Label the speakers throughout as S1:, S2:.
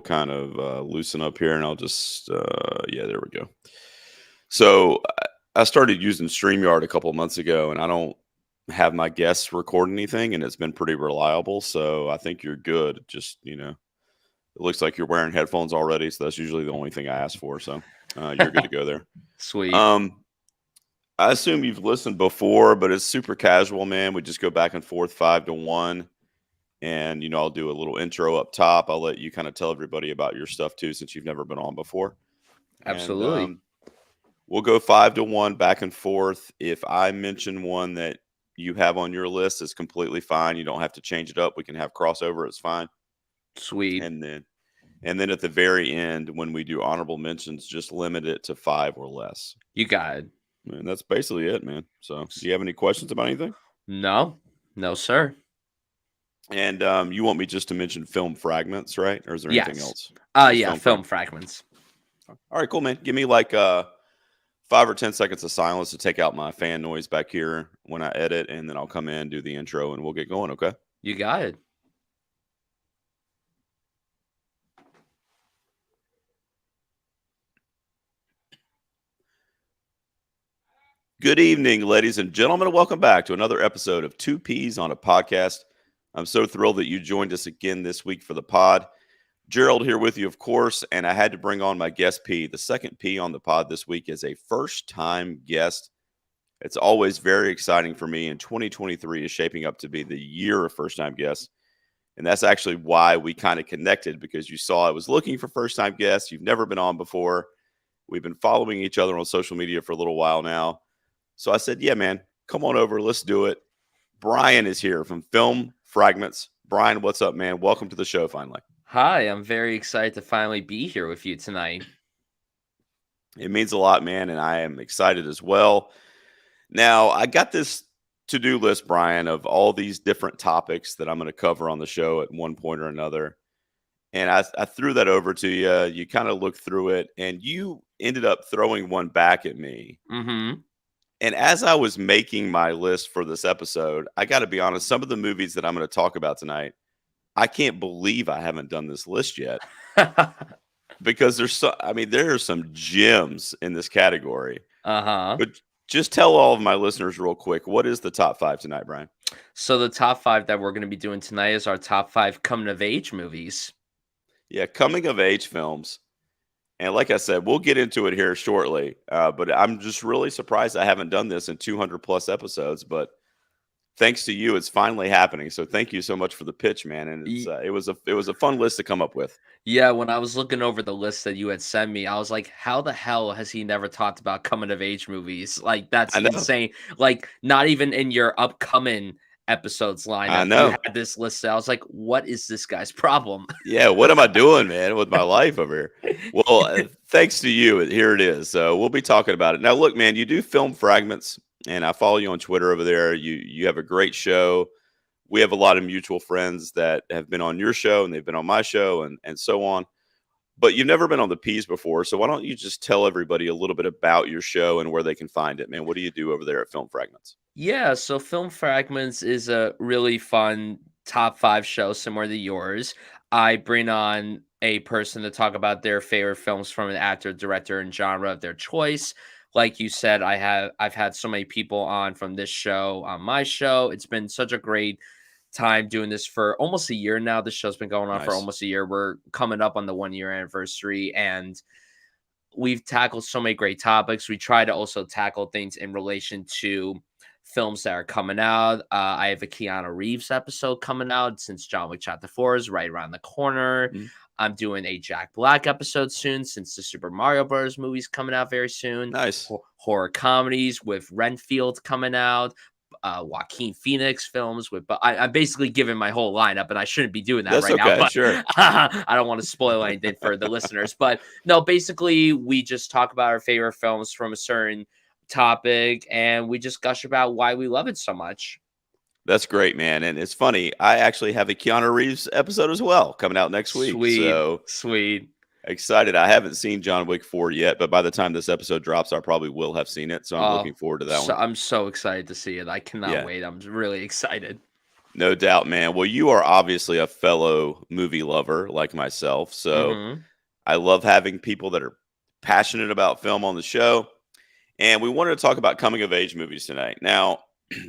S1: kind of loosen up here, and I'll just yeah, there we go. So I started using StreamYard a couple months ago, and I don't have my guests record anything, and it's been pretty reliable. So I think you're good. Just it looks like you're wearing headphones already, so that's usually the only thing I ask for. So you're good to go there.
S2: Sweet.
S1: Um, I assume you've listened before, but it's super casual, man. We just go back and forth 5 to 1. And, I'll do a little intro up top. I'll let you kind of tell everybody about your stuff too, since you've never been on before. And
S2: Absolutely.
S1: we'll go 5 to 1 back and forth. If I mention one that you have on your list, it's completely fine. You don't have to change it up. We can have crossover. It's fine.
S2: Sweet.
S1: And then at the very end, when we do honorable mentions, just limit it to 5 or less.
S2: You got it.
S1: And that's basically it, man. So, do you have any questions about anything?
S2: No. No, sir.
S1: And you want me just to mention film fragments, right? Or is there anything
S2: Yes.
S1: else? Just
S2: Yeah, film fragments.
S1: All right, cool, man. Give me like 5 or 10 seconds of silence to take out my fan noise back here when I edit, and then I'll come in, do the intro, and we'll get going, okay?
S2: You got it.
S1: Good evening, ladies and gentlemen, and welcome back to another episode of Two Peas on a Podcast. I'm so thrilled that you joined us again this week for the pod. Gerald here with you, of course, and I had to bring on my guest P. The second P on the pod this week is a first-time guest. It's always very exciting for me, and 2023 is shaping up to be the year of first-time guests. And that's actually why we kind of connected, because you saw I was looking for first-time guests. You've never been on before. We've been following each other on social media for a little while now. So I said, yeah, man, come on over. Let's do it. Bryan is here from Film Fragments. Bryan, what's up, man? Welcome to the show finally.
S2: Hi, I'm very excited to finally be here with you tonight.
S1: It means a lot, man, and I am excited as well. Now, I got this to-do list, Bryan, of all these different topics that I'm going to cover on the show at one point or another. And I threw that over to you. You kind of looked through it, and you ended up throwing one back at me.
S2: Mm-hmm.
S1: And as I was making my list for this episode, I got to be honest, some of the movies that I'm going to talk about tonight, I can't believe I haven't done this list yet, because there are some gems in this category.
S2: Uh-huh.
S1: But just tell all of my listeners real quick, what is the top 5 tonight, Bryan?
S2: So the top 5 that we're going to be doing tonight is our top 5 coming-of-age movies.
S1: Yeah, coming-of-age films. And like I said, we'll get into it here shortly. But I'm just really surprised I haven't done this in 200+ episodes. But thanks to you, it's finally happening. So thank you so much for the pitch, man. And it was a fun list to come up with.
S2: Yeah, when I was looking over the list that you had sent me, I was like, how the hell has he never talked about coming-of-age movies? Like, that's
S1: I know.
S2: insane. Like, not even in your upcoming episodes
S1: I
S2: lineup,
S1: know.
S2: you had this list. I was like, what is this guy's problem?
S1: Yeah, what am I doing, man, with my life over here? Well, thanks to you, here it is. So we'll be talking about it. Now, look, man, you do Film Fragments, and I follow you on Twitter over there. You have a great show. We have a lot of mutual friends that have been on your show, and they've been on my show, and so on. But you've never been on the Peas before, so why don't you just tell everybody a little bit about your show and where they can find it, man? What do you do over there at Film Fragments?
S2: Yeah, so Film Fragments is a really fun top 5 show similar to yours. I bring on a person to talk about their favorite films from an actor, director, and genre of their choice. Like you said, I've had so many people on from this show on my show. It's been such a great time doing this for almost a year now. This show's been going on for
S1: Nice.
S2: almost a year. We're coming up on the 1-year anniversary, and we've tackled so many great topics. We try to also tackle things in relation to films that are coming out. I have a Keanu Reeves episode coming out, since John Wick Chapter 4 is right around the corner.
S1: Mhm.
S2: I'm doing a Jack Black episode soon, since the Super Mario Bros. Movie's coming out very soon.
S1: Nice.
S2: Horror comedies with Renfield coming out. Joaquin Phoenix films with, but I'm basically giving my whole lineup, and I shouldn't be doing that
S1: That's
S2: right
S1: okay,
S2: now. But
S1: sure.
S2: I don't want to spoil anything for the listeners. But no, basically, we just talk about our favorite films from a certain topic, and we just gush about why we love it so much.
S1: That's great, man. And it's funny, I actually have a Keanu Reeves episode as well coming out next week. So
S2: Sweet.
S1: excited. I haven't seen John Wick 4 yet, but by the time this episode drops, I probably will have seen it. So I'm looking forward to that one.
S2: I'm so excited to see it. I cannot
S1: Yeah.
S2: wait. I'm really excited.
S1: No doubt, man. Well, you are obviously a fellow movie lover like myself. So
S2: Mhm.
S1: I love having people that are passionate about film on the show. And we wanted to talk about coming of age movies tonight. Now,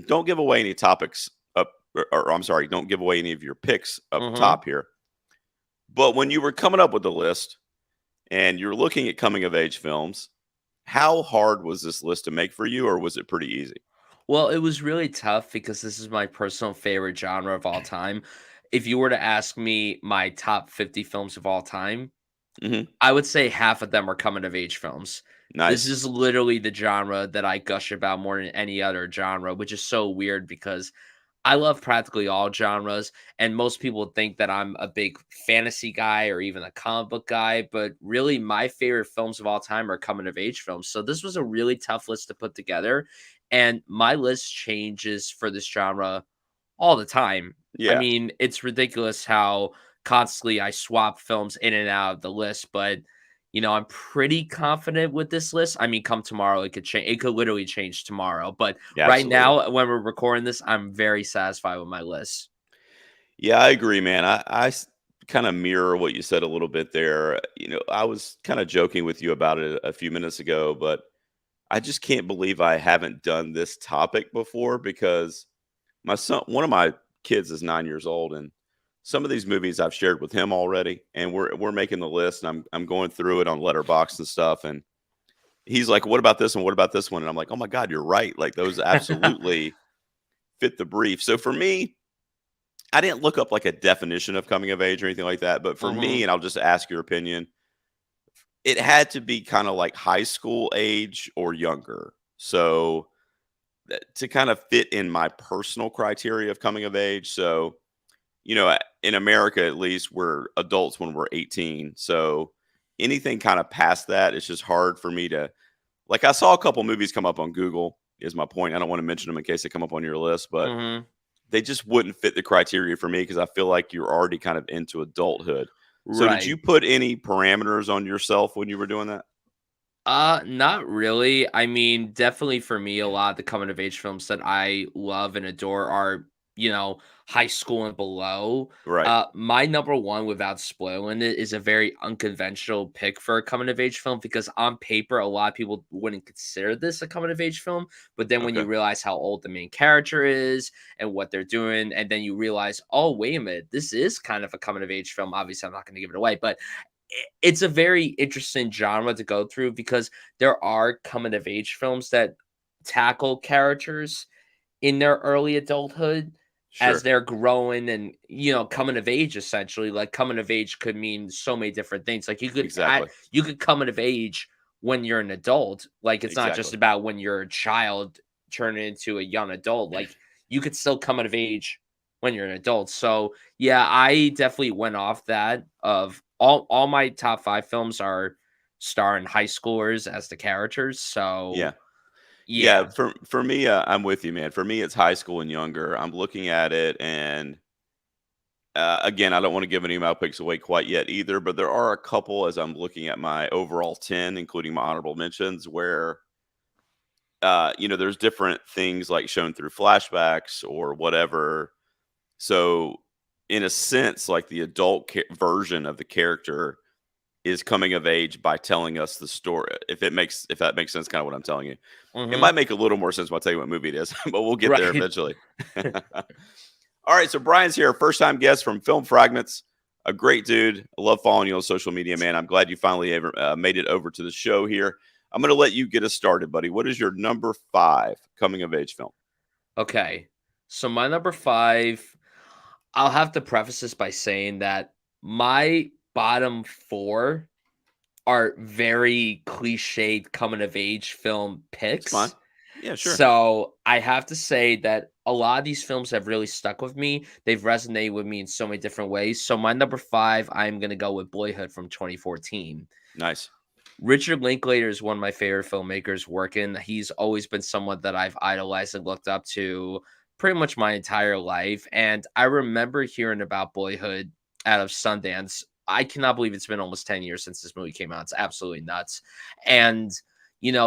S1: don't give away any topics up, or I'm sorry, don't give away any of your picks up
S2: Mhm.
S1: top here. But when you were coming up with the list and you're looking at coming of age films, how hard was this list to make for you, or was it pretty easy?
S2: Well, it was really tough because this is my personal favorite genre of all time. If you were to ask me my top 50 films of all time,
S1: Hmm.
S2: I would say half of them are coming of age films. This
S1: Nice.
S2: is literally the genre that I gush about more than any other genre, which is so weird because I love practically all genres, and most people think that I'm a big fantasy guy or even a comic book guy, but really my favorite films of all time are coming of age films. So this was a really tough list to put together, and my list changes for this genre all the time. I
S1: Yeah.
S2: mean, it's ridiculous how constantly I swap films in and out of the list, but I'm pretty confident with this list. I mean, come tomorrow, it could change. It could literally change tomorrow. But
S1: Yeah,
S2: right
S1: absolutely.
S2: now, when we're recording this, I'm very satisfied with my list.
S1: Yeah, I agree, man. I kind of mirror what you said a little bit there. I was kind of joking with you about it a few minutes ago, but I just can't believe I haven't done this topic before because my son, one of my kids is 9 years old, and some of these movies I've shared with him already, and we're making the list, and I'm going through it on Letterbox and stuff, and he's like, "What about this one? What about this one?" And I'm like, "Oh my God, you're right! Like those absolutely fit the brief." So for me, I didn't look up like a definition of coming of age or anything like that, but for me,
S2: Hmm.
S1: and I'll just ask your opinion, it had to be kind of like high school age or younger. So to kind of fit in my personal criteria of coming of age. So, in America, at least, we're adults when we're 18. So anything kind of past that, it's just hard for me to, like, I saw a couple movies come up on Google, is my point. I don't want to mention them in case they come up on your list, but
S2: Hmm.
S1: they just wouldn't fit the criteria for me because I feel like you're already kind of into adulthood. So did you
S2: Right.
S1: put any parameters on yourself when you were doing that?
S2: Not really. I mean, definitely for me, a lot of the coming of age films that I love and adore are, high school and below.
S1: Right.
S2: My number one, without spoiling it, is a very unconventional pick for a coming of age film because on paper, a lot of people wouldn't consider this a coming of age film. But then when
S1: Okay.
S2: you realize how old the main character is and what they're doing, and then you realize, oh, wait a minute, this is kind of a coming of age film. Obviously, I'm not going to give it away, but it's a very interesting genre to go through because there are coming of age films that tackle characters in their early adulthood as
S1: Sure.
S2: they're growing and coming of age. Essentially, like, coming of age could mean so many different things. Like,
S1: Exactly.
S2: you could come of age when you're an adult. Like, it's not just
S1: Exactly.
S2: about when you're a child turning into a young adult. Like, you could still come of age when you're an adult. So yeah, I definitely went off that of all my top 5 films are starring high schoolers as the characters.
S1: Yeah.
S2: So
S1: Yeah.
S2: yeah.
S1: For me, I'm with you, man. For me, it's high school and younger. I'm looking at it, and again, I don't want to give any of my picks away quite yet either, but there are a couple as I'm looking at my overall 10, including my honorable mentions, where there's different things like shown through flashbacks or whatever. So, in a sense, like the adult version of the character is coming of age by telling us the story. If that makes sense, kind of what I'm telling you. It might
S2: Mhm.
S1: make a little more sense when I tell you what movie it is, but we'll get there
S2: Right.
S1: eventually. All right, so Brian's here, first time guest from Film Fragments. A great dude. I love following you on social media, man. I'm glad you finally ever made it over to the show here. I'm going to let you get us started, buddy. What is your number 5 coming of age film?
S2: Okay. So my number 5, I'll have to preface this by saying that my bottom 4 are very cliched coming of age film
S1: It's fine.
S2: picks.
S1: Yeah, sure.
S2: So I have to say that a lot of these films have really stuck with me. They've resonated with me in so many different ways. So my number 5, I'm gonna go with Boyhood from 2014.
S1: Nice.
S2: Richard Linklater is one of my favorite filmmakers working. He's always been someone that I've idolized and looked up to pretty much my entire life. And I remember hearing about Boyhood out of Sundance. I cannot believe it's been almost 10 years since this movie came out. It's absolutely nuts. And,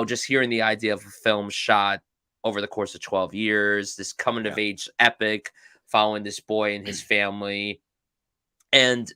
S2: just hearing the idea of a film shot over the course of 12 years, this coming of
S1: Yeah.
S2: age epic following this boy and his family. And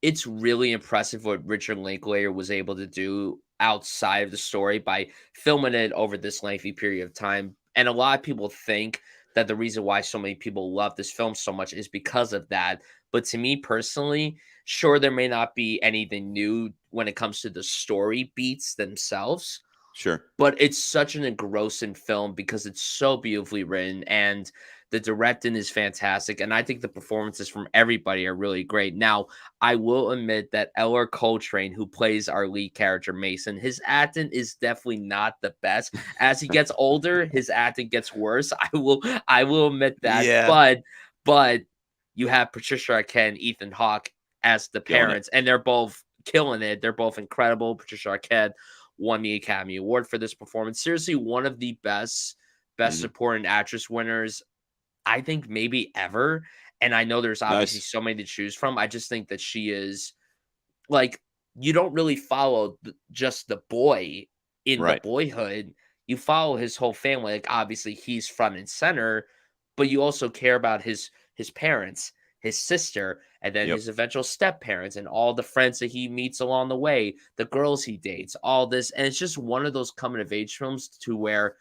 S2: it's really impressive what Richard Linklater was able to do outside of the story by filming it over this lengthy period of time. And a lot of people think that the reason why so many people love this film so much is because of that. But to me personally, sure, there may not be anything new when it comes to the story beats themselves,
S1: Sure.
S2: but it's such an engrossing film because it's so beautifully written and the directing is fantastic. And I think the performances from everybody are really great. Now, I will admit that Eller Coltrane, who plays our lead character Mason, his acting is definitely not the best. As he gets older, his acting gets worse. I will admit that.
S1: Yeah.
S2: But you have Patricia Arquette and Ethan Hawke as the
S1: Killing it.
S2: parents, and they're both killing it. They're both incredible. Patricia Arquette won the Academy Award for this performance. Seriously, one of the best
S1: Mhm.
S2: supporting actress winners I think maybe ever. And I know there's obviously
S1: Nice.
S2: so many to choose from. I just think that she is like you don't really follow just the boy in the
S1: Right.
S2: boyhood. You follow his whole family. Like obviously he's front and center, but you also care about his parents, his sister, and then
S1: Yep.
S2: his eventual step parents and all the friends that he meets along the way, the girls he dates, all this. And it's just one of those coming of age films to where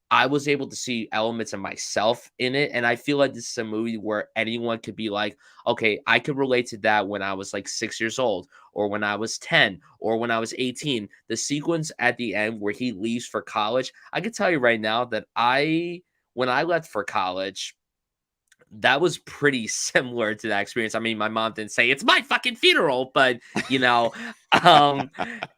S2: I was able to see elements of myself in it, and I feel like this is a movie where anyone could be like, "Okay, I could relate to that when I was, like, 6 years old, or when I was 10, or when I was 18." The sequence at the end where he leaves for college, I can tell you right now that when I left for college, that was pretty similar to that experience. I mean, my mom didn't say it's my fucking funeral, but you know, um,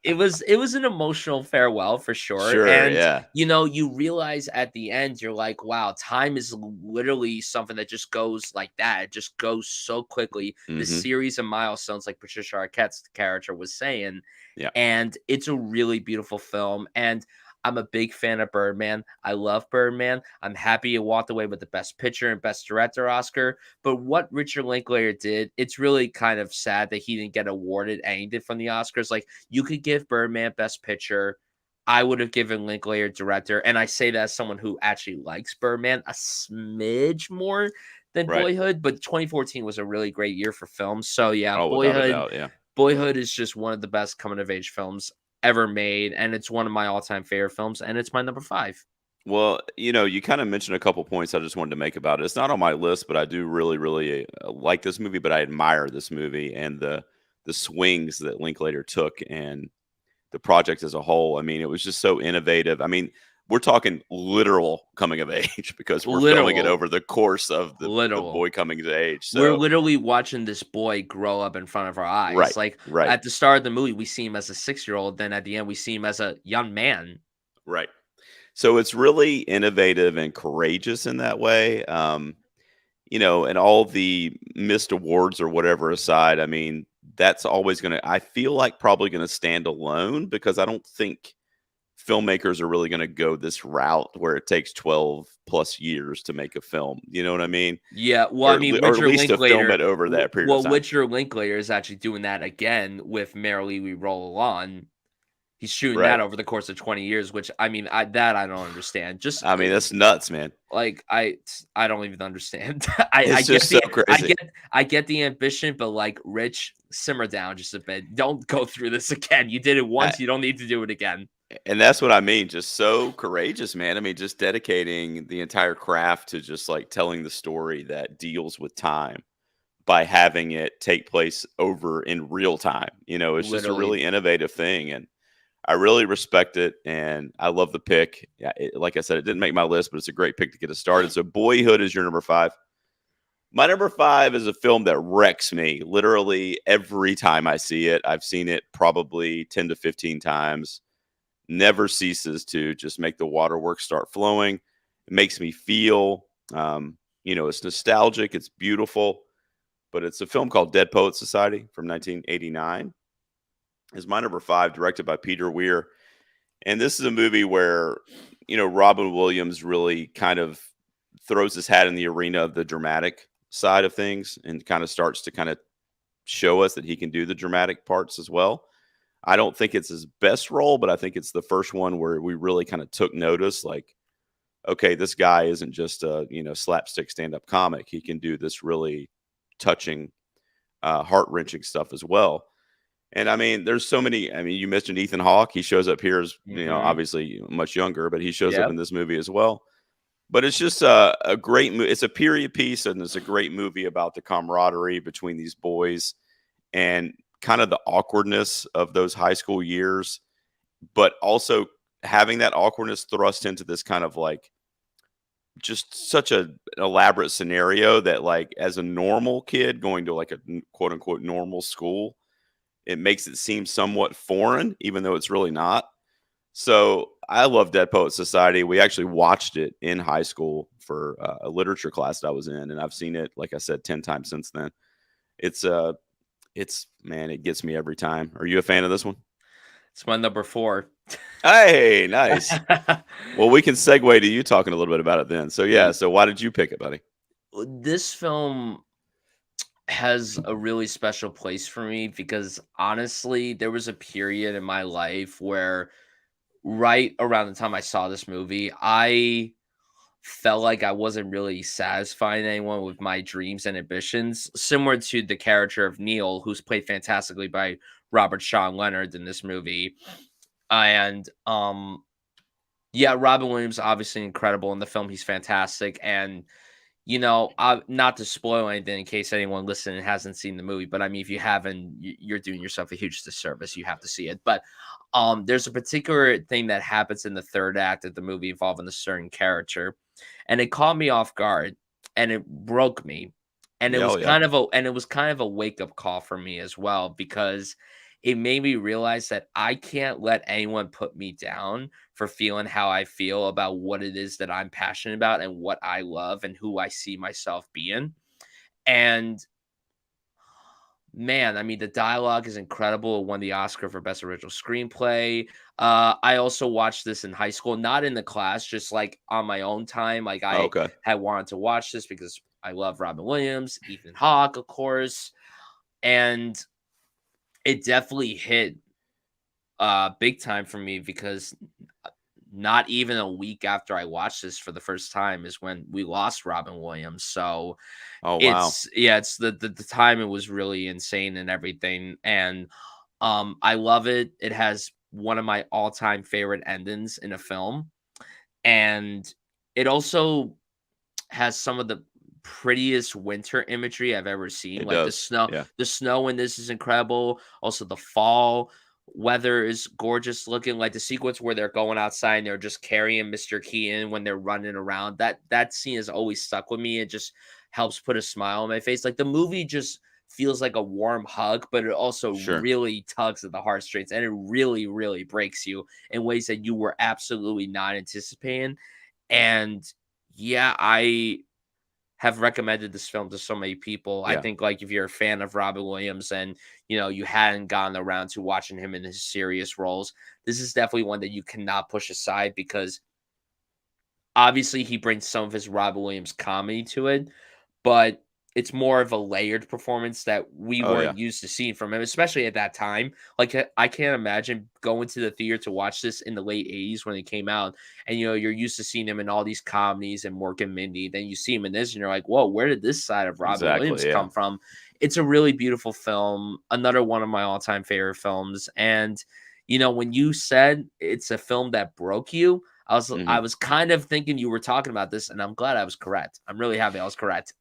S2: it was an emotional farewell for sure.
S1: Sure.
S2: And
S1: Yeah.
S2: you realize at the end, you're like, wow, time is literally something that just goes like that. It just goes so quickly. The
S1: Mhm.
S2: series of milestones, like Patricia Arquette's character was saying,
S1: Yeah.
S2: and it's a really beautiful film. And I'm a big fan of Birdman. I love Birdman. I'm happy he walked away with the Best Picture and Best Director Oscar. But what Richard Linklater did, it's really kind of sad that he didn't get awarded anything from the Oscars. Like, you could give Birdman Best Picture. I would have given Linklater Director. And I say that as someone who actually likes Birdman a smidge more than
S1: Right.
S2: Boyhood. But 2014 was a really great year for films. So, yeah,
S1: Oh, without a
S2: Boyhood.
S1: doubt. Yeah.
S2: Boyhood is just one of the best coming of age films ever made, and it's one of my all-time favorite films, and it's my number 5.
S1: Well, you kind of mentioned a couple points I just wanted to make about it. It's not on my list, but I do really, really like this movie. But I admire this movie and the swings that Linklater took and the project as a whole. I mean, it was just so innovative. I mean, we're talking literal coming of age because we're filming it
S2: Literal,
S1: over the course of the
S2: literal.
S1: boy coming to age.
S2: We're
S1: So
S2: literally watching this boy grow up in front of our
S1: right,
S2: eyes. Like,
S1: right,
S2: at the start of the movie, we see him as a 6-year-old, then at the end, we see him as a young man.
S1: right. So it's really innovative and courageous in that way. And all the missed awards or whatever aside, I mean, that's always going to, I feel like probably going to stand alone because I don't think filmmakers are really going to go this route where it takes 12 plus years to make a film. You know what I mean?
S2: Yeah, well, I
S1: Or,
S2: mean,
S1: or at
S2: Richard
S1: least to film
S2: Linklater
S1: it over
S2: w
S1: that period of
S2: well,
S1: time.
S2: Richard Linklater is actually doing that again with Merrily We Roll Along. He's shooting that
S1: Right.
S2: over the course of 20 years, which, I mean, I don't understand. Just,
S1: I mean, that's nuts, man.
S2: like, I don't even understand. I
S1: It's
S2: get
S1: just so
S2: the
S1: crazy.
S2: I get the ambition, but, like, Rich, simmer down just a bit. Don't go through this again. You did it once, you don't need to do it again.
S1: And that's what I mean, just so courageous, man. I mean, just dedicating the entire craft to just like telling the story that deals with time by having it take place over in real time. It's just a
S2: Literally.
S1: really innovative thing. And I really respect it. And I love the pick. Yeah, like I said, it didn't make my list, but it's a great pick to get us started. So, Boyhood is your number 5. My number 5 is a film that wrecks me literally every time I see it. I've seen it probably 10 to 15 times, never ceases to just make the waterworks start flowing. It makes me feel, it's nostalgic, it's beautiful, but it's a film called Dead Poet Society from 1989. Is my number 5, directed by Peter Weir. And this is a movie where, Robin Williams really kind of throws his hat in the arena of the dramatic side of things and kind of starts to kind of show us that he can do the dramatic parts as well. I don't think it's his best role, but I think it's the first one where we really kind of took notice, like, okay, this guy isn't just a, slapstick stand-up comic. He can do this really touching, heart-wrenching stuff as well. And I mean, there's so many. I mean, you mentioned Ethan Hawke. He shows up here as,
S2: Mhm.
S1: obviously much younger, but he shows up in
S2: Yep.
S1: this movie as well. But it's just a great movie. It's a period piece, and it's a great movie about the camaraderie between these boys and kind of the awkwardness of those high school years, but also having that awkwardness thrust into this kind of like just such a elaborate scenario that, like, as a normal kid going to like a quote unquote normal school, it makes it seem somewhat foreign, even though it's really not. So I love Dead Poet Society. We actually watched it in high school for a literature class that I was in, and I've seen it, like I said, 10 times since then. It's man, it gets me every time. Are you a fan of this one?
S2: It's my number 4.
S1: Hey, nice. Well, we can segue to you talking a little bit about it then. So yeah,
S2: Ye
S1: so why did you pick it, buddy?
S2: This film has a really special place for me because, honestly, there was a period in my life where right around the time I saw this movie, I felt like I wasn't really satisfying anyone with my dreams and ambitions, similar to the character of Neil, who's played fantastically by Robert Sean Leonard in this movie. And yeah, Robin Williams obviously incredible in the film. He's fantastic, and not to spoil anything in case anyone listening hasn't seen the movie, but I mean, if you haven't, you're doing yourself a huge disservice. You have to see it. But there's a particular thing that happens in the third act of the movie involving a certain character, and it caught me off guard, and it broke me, and it
S1: Yeah,
S2: was
S1: oh yeah,
S2: kind of a wake up call for me as well because it made me realize that I can't let anyone put me down for feeling how I feel about what it is that I'm passionate about and what I love and who I see myself being. And man, I mean, the dialogue is incredible. It won the Oscar for Best Original Screenplay. I also watched this in high school, not in the class, just like on my own time. Like
S1: oh,
S2: I
S1: okay,
S2: had wanted to watch this because I love Robin Williams, Ethan Hawke, of course, and it definitely hit big time for me because not even a week after I watched this for the first time is when we lost Robin Williams. So
S1: oh wow,
S2: it's the timing was really insane and everything. And I love it. It has one of my all-time favorite endings in a film. And it also has some of the prettiest winter imagery I've ever seen.
S1: it
S2: Like
S1: does, yeah,
S2: the snow in this is incredible. Also, the fall weather is gorgeous looking. Like the sequence where they're going outside and they're just carrying Mr. Keaton when they're running around. That scene has always stuck with me. It just helps put a smile on my face. Like the movie just feels like a warm hug, but it also
S1: sure,
S2: really tugs at the heartstrings and it really, really breaks you in ways that you were absolutely not anticipating. And yeah, I have recommended this film to so many people. I
S1: yeah,
S2: think like if you're a fan of Robin Williams and you hadn't gotten around to watching him in his serious roles, this is definitely one that you cannot push aside because obviously he brings some of his Robin Williams comedy to it, but it's more of a layered performance that we
S1: oh yeah,
S2: weren't used to seeing from him, especially at that time. Like I can't imagine going to the theater to watch this in the late '80s when it came out, and you're used to seeing him in all these comedies and Mork and Mindy. Then you see him in this, and you're like, "Whoa, where did this side of Robin Williams
S1: exactly, yeah,
S2: come from?" It's a really beautiful film, another one of my all-time favorite films. And when you said it's a film that broke you,
S1: hmm
S2: I was kind of thinking you were talking about this, and I'm glad I was correct. I'm really happy I was correct.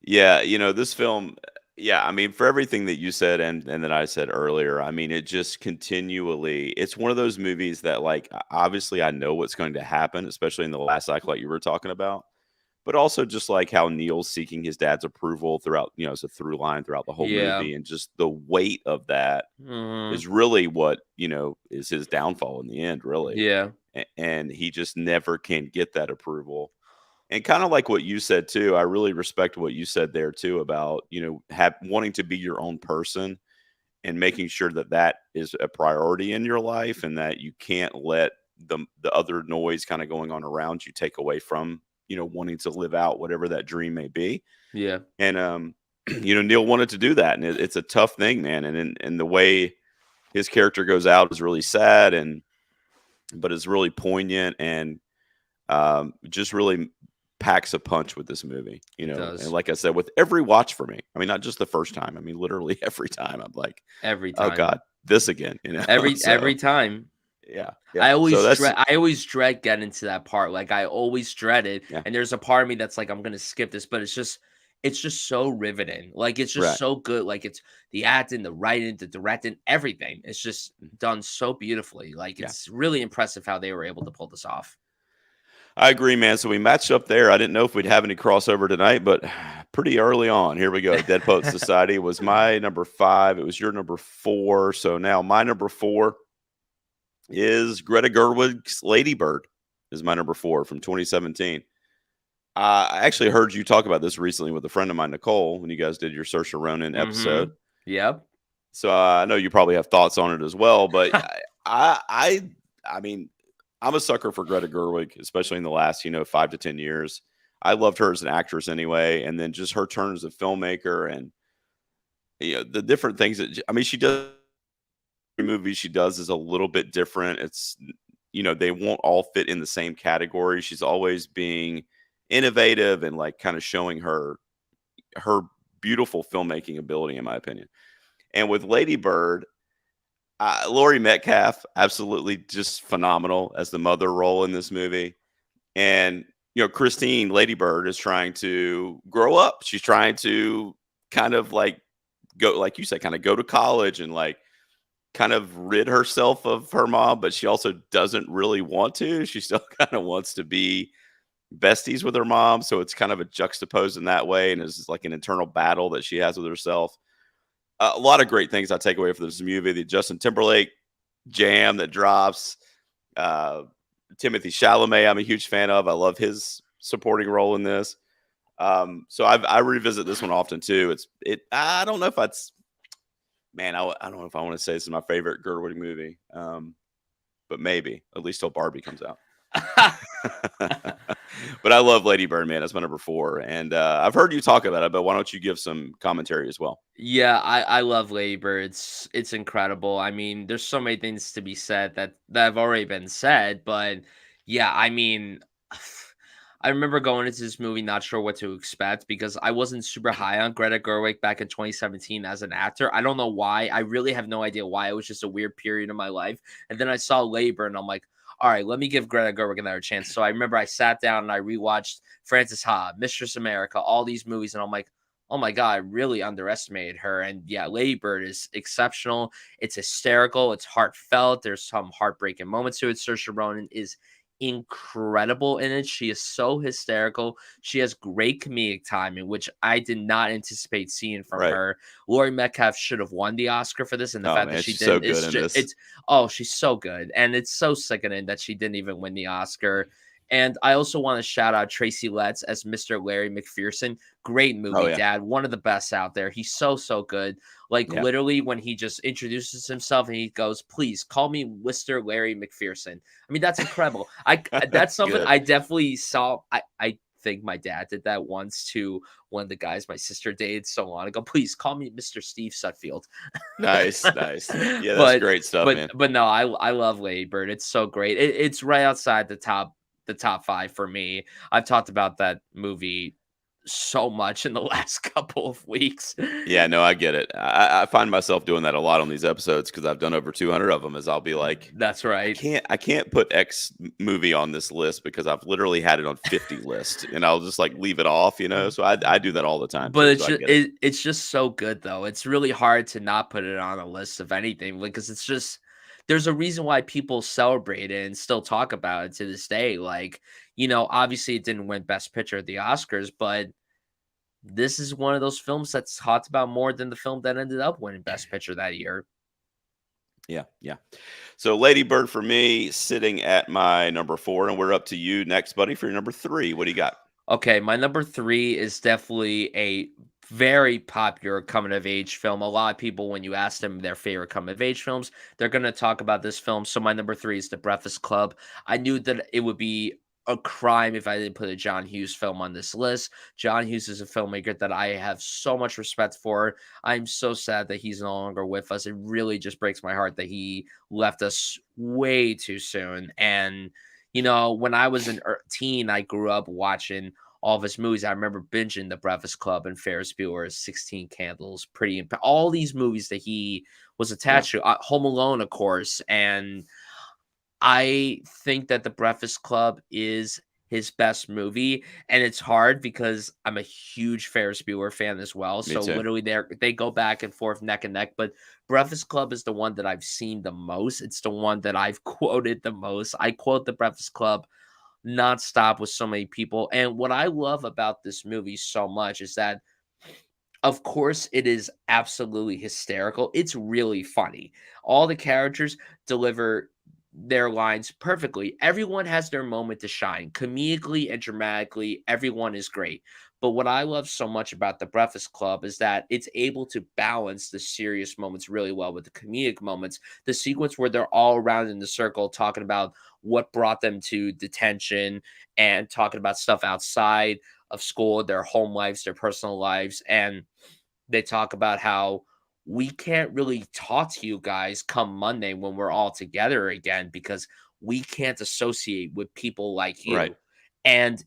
S1: yeah. This film, yeah. I mean, for everything that you said and that I said earlier, I mean, it just continually. It's one of those movies that, like, obviously, I know what's going to happen, especially in the last act, like you were talking about. But also just like how Neil's seeking his dad's approval throughout, as a through line throughout the whole
S2: Yeah.
S1: movie, and just the weight of that
S2: Mhm.
S1: is really what, is his downfall in the end, really.
S2: Yeah.
S1: And he just never can get that approval. And kind of like what you said too, I really respect what you said there too about, wanting to be your own person and making sure that that is a priority in your life and that you can't let the other noise kind of going on around you take away from, wanting to live out whatever that dream may be.
S2: Yeah.
S1: And Neil wanted to do that, and it's a tough thing, man. And the way his character goes out is really sad, and but it's really poignant. And just really packs a punch with this movie,
S2: It
S1: and
S2: does
S1: like I said, with every watch for me, I mean, not just the first time, I mean, literally every time I'm like,
S2: every
S1: oh
S2: time.
S1: God, this again,
S2: Every
S1: so
S2: time.
S1: yeah, yeah, so that's
S2: I always dread getting to that part. Like I always dread it.
S1: yeah,
S2: And there's a part of me that's like, I'm gonna skip this, but it's just so riveting. Like it's just
S1: right,
S2: so good. Like it's the acting, the writing, the directing, everything. It's just
S1: mm,
S2: done so beautifully. Like
S1: yeah.
S2: it's really impressive how they were able to pull this off.
S1: I agree, man. So we matched up there. I didn't know if we'd have any crossover tonight, but pretty early on, here we go. Dead Poet Society was my number 5. It was your number 4. So now my number 4 is Greta Gerwig's Lady Bird. Is my number 4 from 2017. I actually heard you talk about this recently with a friend of mine, Nicole, when you guys did your Saoirse Ronan
S2: Mm-hmm.
S1: episode.
S2: Yep.
S1: So I know you probably have thoughts on it as well. But I, I, I mean, I'm a sucker for Greta Gerwig, especially in the last 5 to 10 years. I loved her as an actress anyway, and then just her turn as a filmmaker, and the different things that I mean, she does. Every movie she does is a little bit different. It's they won't all fit in the same category. She's always being innovative and like kind of showing her beautiful filmmaking ability, in my opinion. And with Lady Bird, Laurie Metcalf, absolutely just phenomenal as the mother role in this movie. And Christine Lady Bird is trying to grow up. She's trying to kind of like go, like you said, kind of go to college and like kind of rid herself of her mom, but she also doesn't really want to. She still kind of wants to be besties with her mom. So it's kind of a juxtaposed in that way. And it's like an internal battle that she has with herself. A lot of great things I take away from this movie. The Justin Timberlake jam that drops. Uh, Timothy Chalamet, I'm a huge fan of. I love his supporting role in this. So I revisit this one often too. I don't know if that's man. I don't know if I want to say this is my favorite Gerwig movie. But maybe at least till Barbie comes out. But I love Lady Bird, man. That's my number 4, and I've heard you talk about it. But why don't you give some commentary as well?
S2: Yeah, I love Lady Bird. It's incredible. I mean, there's so many things to be said that have already been said, but yeah, I mean, I remember going into this movie not sure what to expect because I wasn't super high on Greta Gerwig back in 2017 as an actor. I don't know why. I really have no idea why. It was just a weird period in my life. And then I saw Labor and I'm like, all right, let me give Greta Gerwig another chance. So I remember I sat down and I rewatched Frances Ha, Mistress America, all these movies, and I'm like, oh my God, I really underestimated her. And yeah, Lady Bird is exceptional. It's hysterical. It's heartfelt. There's some heartbreaking moments to it. Saoirse Ronan is incredible in it. She is so hysterical. She has great comedic timing, which I did not anticipate seeing from
S1: Right.
S2: her. Laurie Metcalf should have won the Oscar for this, and the
S1: Oh
S2: fact that
S1: man,
S2: she
S1: she's so
S2: didn't
S1: good
S2: is
S1: in
S2: just
S1: this.
S2: she's so good, and it's so sickening that she didn't even win the Oscar. And I also want to shout out Tracy Letts as Mr. Larry McPherson. Great
S1: Oh
S2: movie,
S1: yeah,
S2: Dad. One of the best out there. He's so good. Like
S1: yeah.
S2: literally, when he just introduces himself and he goes, "Please call me Mr. Larry McPherson." I mean, that's incredible. That's
S1: That's
S2: something
S1: good.
S2: I definitely saw. I think my dad did that once to one of the guys my sister dated so long ago. Please call me Mr. Steve Sudfield.
S1: Nice, nice. Yeah, that's
S2: but
S1: great stuff, man.
S2: but no, I love Lady Bird. It's so great. It's right outside the top 5 for me. I've talked about that movie so much in the last couple of weeks.
S1: Yeah, no, I get it. I find myself doing that a lot on these episodes because I've done over 200 of them. Is I'll be like,
S2: That's right.
S1: I can't put X movie on this list because I've literally had it on 50 list, and I'll just like leave it off, So I do that all the time
S2: But
S1: too. So I get it.
S2: it's just so good though. It's really hard to not put it on a list of anything because it's just there's a reason why people celebrate it and still talk about it to this day. Like, obviously it didn't win Best Picture at the Oscars, but this is one of those films that's talked about more than the film that ended up winning Best Picture that year.
S1: Yeah, yeah. So Lady Bird for me, sitting at my number 4, and we're up to you next, buddy, for your number 3. What do you got?
S2: Okay, my number 3 is definitely a very popular coming of age film. A lot of people, when you ask them their favorite coming of age films, they're going to talk about this film. So my number 3 is The Breakfast Club. I knew that it would be a crime if I didn't put a John Hughes film on this list. John Hughes is a filmmaker that I have so much respect for. I'm so sad that he's no longer with us. It really just breaks my heart that he left us way too soon. And When I was an teen, I grew up watching all of his movies. I remember binging The Breakfast Club and Ferris Bueller's 16 Candles, all these movies that he was
S1: Yeah,
S2: attached to. Home Alone, of course, and I think that The Breakfast Club is his best movie, and it's hard because I'm a huge Ferris Bueller fan as well.
S1: me
S2: So
S1: too.
S2: literally, they go back and forth, neck and neck. But Breakfast Club is the one that I've seen the most. It's the one that I've quoted the most. I quote The Breakfast Club nonstop with so many people. And what I love about this movie so much is that, of course, it is absolutely hysterical. It's really funny. All the characters deliver their lines perfectly. Everyone has their moment to shine. Comedically and dramatically, everyone is great. But what I love so much about The Breakfast Club is that it's able to balance the serious moments really well with the comedic moments. The sequence where they're all around in the circle talking about what brought them to detention and talking about stuff outside of school, their home lives, their personal lives, and they talk about how we can't really talk to you guys come Monday when we're all together again because we can't associate with people like
S1: Right.
S2: you. And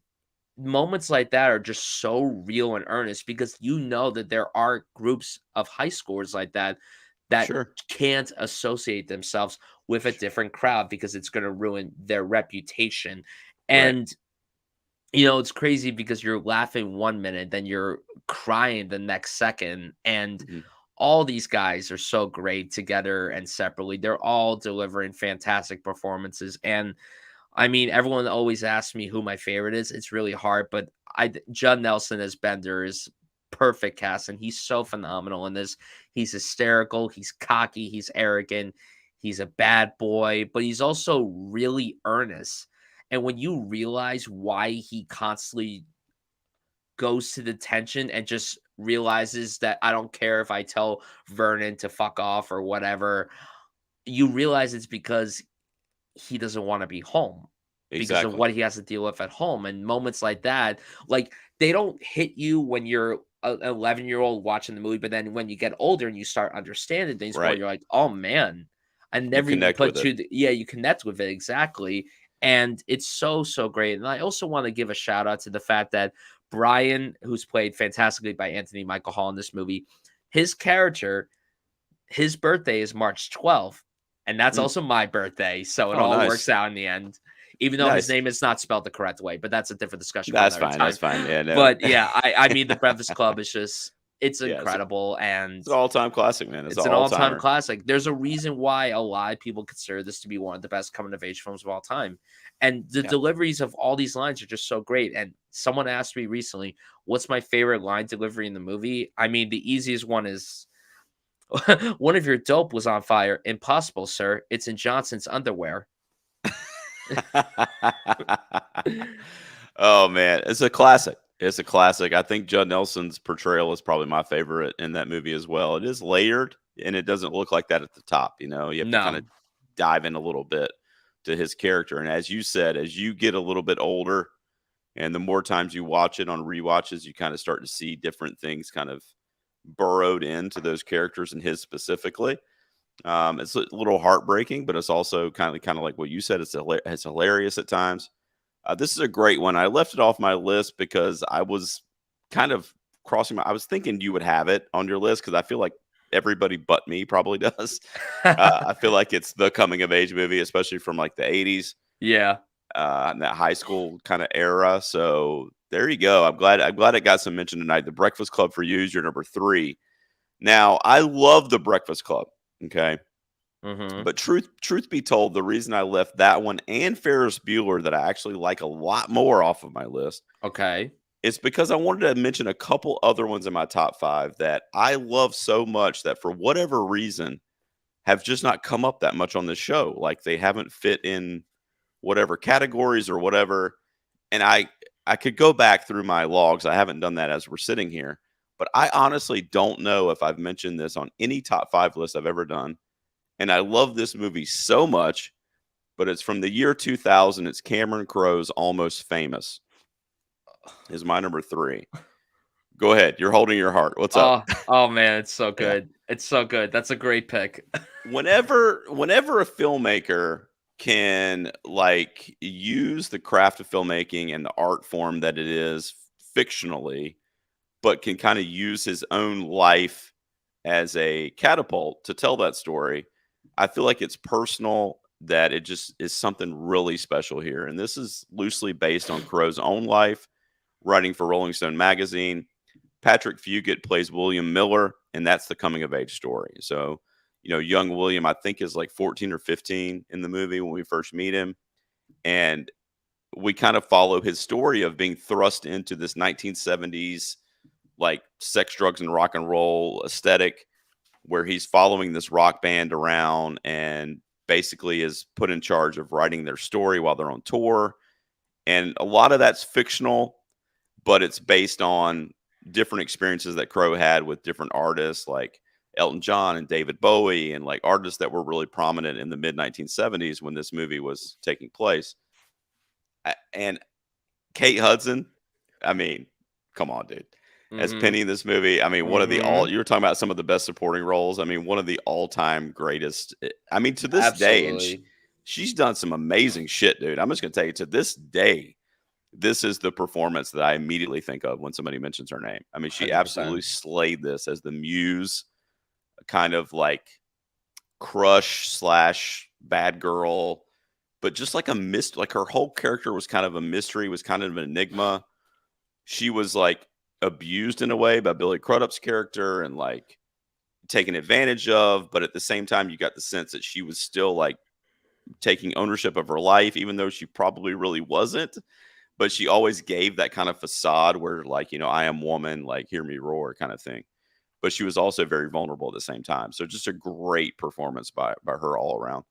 S2: moments like that are just so real and earnest because that there are groups of high schoolers like that
S1: Sure.
S2: can't associate themselves with a different crowd because it's going to ruin their reputation.
S1: Right.
S2: And it's crazy because you're laughing 1 minute, then you're crying the next second, and
S1: Mhm.
S2: all these guys are so great together and separately. They're all delivering fantastic performances, and I mean, everyone always asks me who my favorite is. It's really hard, but Judd Nelson as Bender is perfect cast, and he's so phenomenal in this. He's hysterical, he's cocky, he's arrogant, he's a bad boy, but he's also really earnest. And when you realize why he constantly goes to the tension and just realizes that I don't care if I tell Vernon to fuck off or whatever, you realize it's because he doesn't want to be home because of
S1: Exactly.
S2: what he has to deal with at home. And moments like that, like they don't hit you when you're an 11-year-old watching the movie, but then when you get older and you start understanding things more,
S1: Right.
S2: you're like, oh man, I
S1: You
S2: never even
S1: connect with
S2: put
S1: it.
S2: yeah, you connect with it exactly. And it's so, so great. And I also want to give a shout out to the fact that Bryan, who's played fantastically by Anthony Michael Hall in this movie, his character his birthday is March 12th, and that's
S1: Mm.
S2: also my birthday, so it
S1: Oh,
S2: all works
S1: nice.
S2: out in the end, even though his
S1: Nice.
S2: name is not spelled the correct way, but that's a different discussion for
S1: That's
S2: another
S1: fine. That's
S2: time.
S1: fine. Yeah, no.
S2: But yeah, I mean, The Breakfast Club is just it's
S1: Yeah,
S2: incredible,
S1: it's
S2: and
S1: an all-time classic, man. It's an
S2: it's an all-time
S1: all-timer.
S2: classic. There's a reason why a lot of people consider this to be one of the best coming-of-age films of all time, and the
S1: Yeah.
S2: deliveries of all these lines are just so great, and someone asked me recently, "What's my favorite line delivery in the movie?" I mean, the easiest one is one of your dope was on fire. Impossible, sir. It's in Johnson's underwear.
S1: Oh man, it's a classic. It's a classic. I think Judd Nelson's portrayal is probably my favorite in that movie as well. It is layered and it doesn't look like that at the top, you know. You have to kind of
S2: No.
S1: dive in a little bit to his character. And as you said, as you get a little bit older and the more times you watch it on rewatches, you kind of start to see different things kind of burrowed into those characters and his specifically. It's a little heartbreaking, but it's also kind of like what you said. It's hilarious at times. This is a great one. I left it off my list because I was kind of I was thinking you would have it on your list because I feel like everybody but me probably does. I feel like it's the coming of age movie, especially from like the '80s,
S2: Yeah.
S1: and that high school kind of era. So there you go. I'm glad it got some mention tonight. The Breakfast Club for you is your number three. Now I love the Breakfast Club. Okay.
S2: Mhm.
S1: But truth be told, the reason I left that one and Ferris Bueller that I actually like a lot more off of my list
S2: Okay.
S1: is because I wanted to mention a couple other ones in my top five that I love so much that for whatever reason have just not come up that much on this show. Like they haven't fit in whatever categories or whatever. And I could go back through my logs. I haven't done that as we're sitting here, but I honestly don't know if I've mentioned this on any top five list I've ever done. And I love this movie so much, but it's from the year 2000. It's Cameron Crowe's Almost Famous is my number three. Go ahead. You're holding your heart. What's up?
S2: Oh man, it's so
S1: Yeah.
S2: good. It's so good. That's a great pick.
S1: Whenever a filmmaker can like use the craft of filmmaking and the art form that it is fictionally, but can kind of use his own life as a catapult to tell that story. I feel like it's personal, that it just is something really special here. And this is loosely based on Crow's own life, writing for Rolling Stone magazine. Patrick Fugit plays William Miller, and that's the coming of age story. So, young William, I think, is like 14 or 15 in the movie when we first meet him. And we kind of follow his story of being thrust into this 1970s, like sex, drugs, and rock and roll aesthetic, where he's following this rock band around and basically is put in charge of writing their story while they're on tour. And a lot of that's fictional, but it's based on different experiences that Crow had with different artists like Elton John and David Bowie, and like artists that were really prominent in the mid 1970s when this movie was taking place. And Kate Hudson, I mean, come on, dude. As
S2: Mm-hmm.
S1: Penny in this movie, I mean, one of the
S2: Mm-hmm.
S1: all you were talking about some of the best supporting roles. I mean, one of the all-time greatest. I mean, to this day, and
S2: Absolutely.
S1: she's done some amazing shit, dude. I'm just gonna tell you, to this day, this is the performance that I immediately think of when somebody mentions her name. I mean, she absolutely
S2: 100%.
S1: slayed this as the muse, kind of like crush slash bad girl, but just like a mist. Like her whole character was kind of a mystery, was kind of an enigma. She was like abused in a way by Billy Crudup's character and like taken advantage of, but at the same time, you got the sense that she was still like taking ownership of her life, even though she probably really wasn't. But she always gave that kind of facade where, like, I am woman, like, hear me roar kind of thing. But she was also very vulnerable at the same time. So just a great performance by her all around.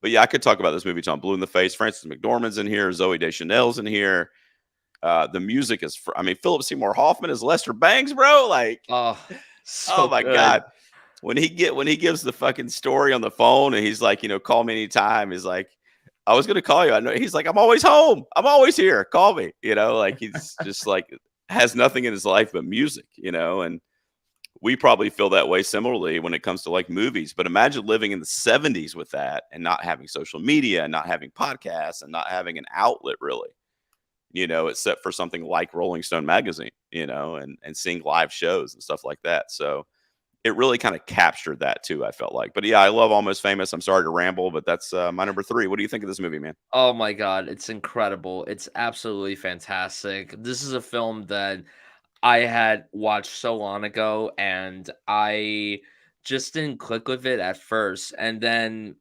S1: But yeah, I could talk about this movie till I'm blue in the face. Frances McDormand's in here, Zoe Deschanel's in here. The music is, I mean, Philip Seymour Hoffman is Lester Bangs, bro. Like,
S2: Oh,
S1: oh
S2: so
S1: my
S2: good.
S1: god, when he gives the fucking story on the phone and he's like, call me anytime. He's like, I was gonna call you. I know. He's like, I'm always home. I'm always here. Call me. Like he's just like has nothing in his life but music. And we probably feel that way similarly when it comes to like movies. But imagine living in the 70s with that and not having social media and not having podcasts and not having an outlet really, except for something like Rolling Stone magazine, and seeing live shows and stuff like that. So it really kind of captured that too, I felt like. But yeah, I love Almost Famous. I'm sorry to ramble, but that's my number three. What do you think of this movie, man?
S2: Oh my god, it's incredible. It's absolutely fantastic. This is a film that I had watched so long ago, and I just didn't click with it at first. And then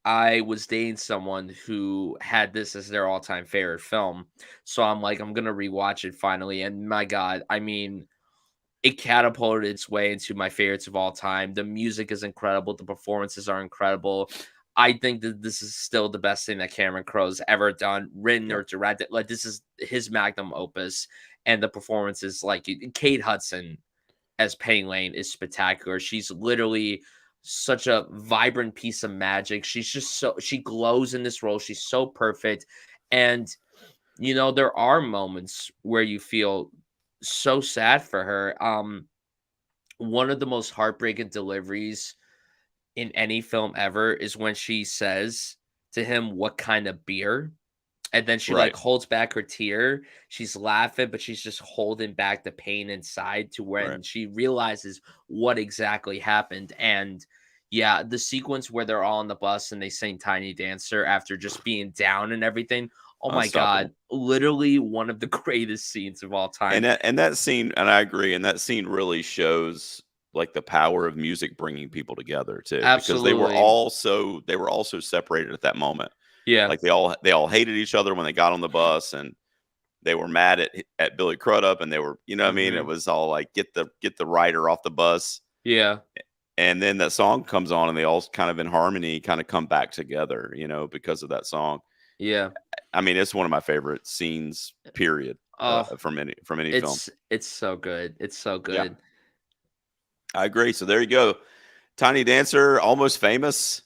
S2: I was dating someone who had this as their all-time favorite film. So I'm like, I'm gonna rewatch it finally. And my god, I mean, it catapulted its way into my favorites of all time. The music is incredible. The performances are incredible. I think that this is still the best thing that Cameron Crowe's ever done, written
S1: Yeah,
S2: or directed. Like this is his magnum opus, and the performances, like Kate Hudson as Penny Lane, is spectacular. She's literally such a vibrant piece of magic. She's just she glows in this role. She's so perfect, and there are moments where you feel so sad for her. One of the most heartbreaking deliveries in any film ever is when she says to him, "What kind of beer?" And then she like
S1: right,
S2: holds back her tear. She's laughing, but she's just holding back the pain inside to
S1: right.
S2: when she realizes what exactly happened. And yeah, the sequence where they're all on the bus and they sing Tiny Dancer after just being down and everything. Oh my god,
S1: Unstoppable.
S2: literally one of the greatest scenes of all
S1: And
S2: time.
S1: that scene, and I agree, and that scene really shows like the power of music bringing people together too, because
S2: Absolutely.
S1: they were all so separated at that moment.
S2: Yeah.
S1: Like they all hated each other when they got on the bus, and they were mad at Billy Crudup, and they were, what I mean, it
S2: Mhm.
S1: was all like get the writer off the bus.
S2: Yeah.
S1: And then that song comes on and they all kind of in harmony kind of come back together, because of that song.
S2: Yeah.
S1: I mean, it's one of my favorite scenes, period,
S2: Oh,
S1: from any film.
S2: it's so good. It's so
S1: Yeah,
S2: good.
S1: I agree. So there you go. Tiny Dancer, Almost Famous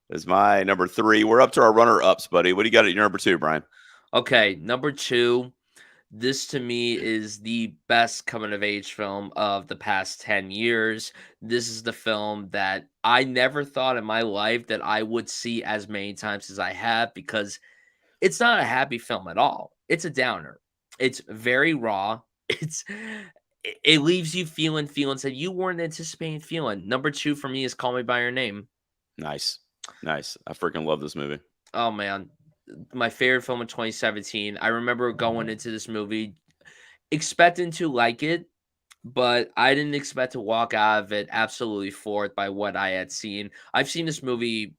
S1: is my number three. We're up to our runner ups, buddy. What do you got at your number two, Brian?
S2: Okay, number 2. This to me is the best coming of age film of the past 10 years. This is the film that I never thought in my life that I would see as many times as I have, because it's not a happy film at all. It's a downer. It's very raw. It leaves you feeling feelings that you weren't anticipating feeling. Number 2 for me is Call Me by Your Name.
S1: Nice. Nice. I freaking love this movie.
S2: Oh man, my favorite film in 2017. I remember going into this movie expecting to like it, but I didn't expect to walk out of it absolutely floored by what I had seen. I've seen this movie,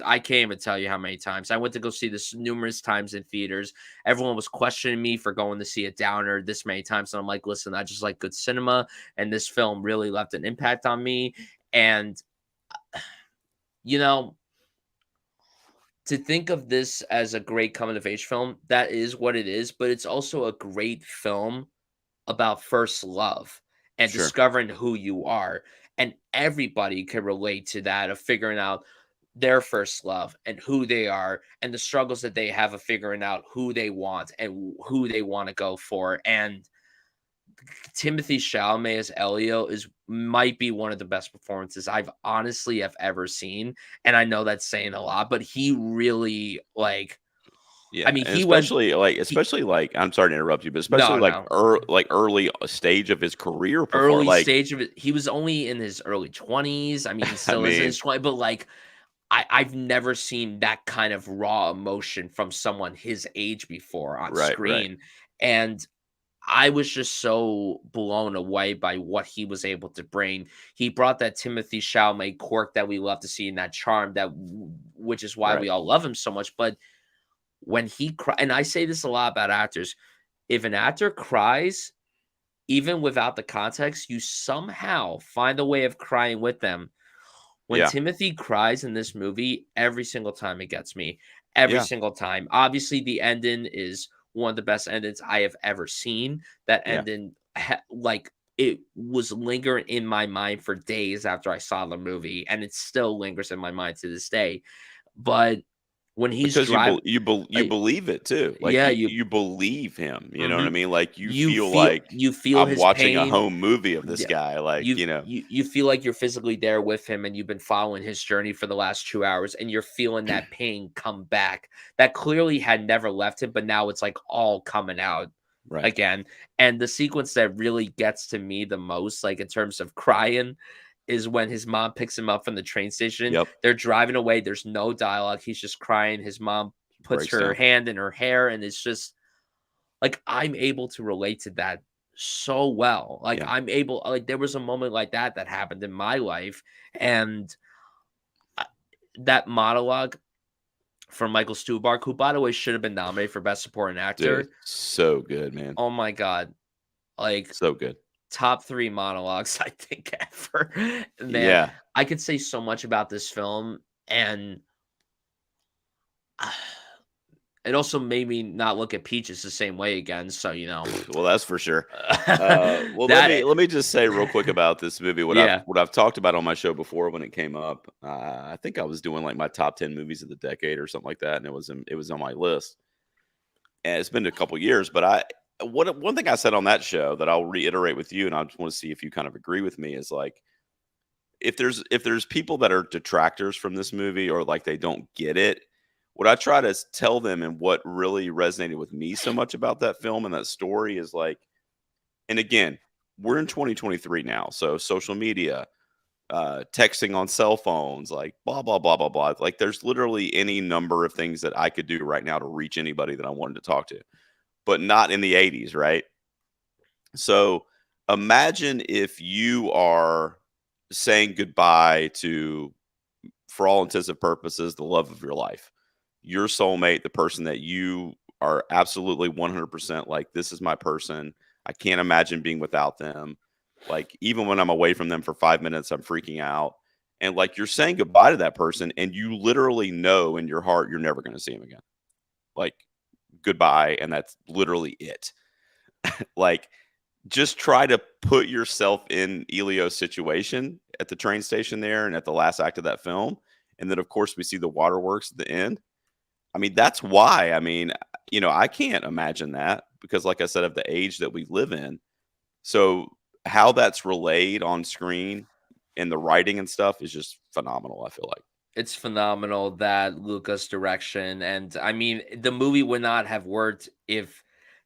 S2: I can't even tell you how many times. I went to go see this numerous times in theaters. Everyone was questioning me for going to see a downer this many times. And I'm like, listen, I just like good cinema. And this film really left an impact on me. And, you know, to think of this as a great coming of age film, that is what it is. But it's also a great film about first love and
S1: Sure.
S2: discovering who you are. And everybody can relate to that, of figuring out their first love and who they are and the struggles that they have of figuring out who they want and who they want to go for. And Timothy Chalamet as Elio is might be one of the best performances I've honestly have ever seen. And I know that's saying a lot, but he really
S1: Yeah,
S2: I mean,
S1: and
S2: he went he
S1: especially like I'm sorry to interrupt you, but especially
S2: no,
S1: like
S2: no.
S1: like early stage of his career before
S2: Early
S1: like
S2: stage of it, he was only in his early 20s. I mean, he
S1: I
S2: still is in
S1: mean,
S2: his 20s, but I've never seen that kind of raw emotion from someone his age before on
S1: right, right.
S2: screen. And I was just so blown away by what he was able to bring. He brought that Timothy Chalamet quirk that we love to see, and that charm which is why
S1: Right.
S2: we all love him so much. But when he cry, and I say this a lot about actors, if an actor cries, even without the context, you somehow find a way of crying with them. When
S1: Yeah.
S2: Timothy cries in this movie, every single time it gets me. Every
S1: Yeah.
S2: single time. Obviously, the ending is one of the best endings I have ever seen. That
S1: Yeah.
S2: ending, it was lingering in my mind for days after I saw the movie, and it still lingers in my mind to this day. But when he's
S1: Because
S2: driving,
S1: you believe it too. Like
S2: yeah,
S1: you believe him, you know what I
S2: mhm,
S1: mean? Like you feel like
S2: you feel
S1: I'm
S2: his
S1: watching a
S2: pain.
S1: home movie of this
S2: Yeah.
S1: guy like, you know.
S2: You feel like you're physically there with him, and you've been following his journey for the last 2 hours, and you're feeling that pain come back that clearly had never left him, but now it's, like, all coming out
S1: Right.
S2: again. And the sequence that really gets to me the most, like, in terms of crying, is when his mom picks him up from the train station.
S1: Yep.
S2: They're driving away, there's no dialogue, he's just crying, his mom
S1: He
S2: puts
S1: breaks
S2: her
S1: down.
S2: hand in her hair, and it's just like, I'm able to relate to that so well. Like,
S1: Yeah.
S2: there was a moment like that that happened in my life, and, uh, that monologue from Michael Stuhlbarg, who, by the way, should have been nominated for Best Supporting
S1: Dude,
S2: Actor.
S1: so good, man.
S2: Oh my god. Like,
S1: So good.
S2: top 3 monologues, I think, ever. Man,
S1: Yeah.
S2: I could say so much about this film, and it also made me not look at Peaches the same way again, so,
S1: Well, that's for sure. Well,
S2: that
S1: let me just say real quick about this movie.
S2: yeah.
S1: What I've talked about on my show before when it came up. I think I was doing like my top 10 movies of the decade or something like that, and it was on my list. And it's been a couple years, but one thing I said on that show that I'll reiterate with you, and I just want to see if you kind of agree with me, is like if there's people that are detractors from this movie or like they don't get it, what I try to tell them and what really resonated with me so much about that film and that story is like, and again, we're in 2023 now, so social media, texting on cell phones, like blah blah blah blah blah. Like there's literally any number of things that I could do right now to reach anybody that I wanted to talk to, but not in the 80s, right? So imagine if you are saying goodbye to, for all intents and purposes, the love of your life, your soulmate, the person that you are absolutely 100% like, this is my person. I can't imagine being without them. Like, even when I'm away from them for 5 minutes, I'm freaking out. And like, you're saying goodbye to that person, and you literally know in your heart you're never going to see him again. Like, goodbye. And that's literally it. Like, just try to put yourself in Elio's situation at the train station there and at the last act of that film. And then, of course, we see the waterworks at the end. I mean, that's why. I mean, you know, I can't imagine that. because, like I said, of the age that we live in. So how that's relayed on screen and the writing and stuff is just phenomenal, I feel like.
S2: It's phenomenal that Luca's direction, and I mean, the movie would not have worked if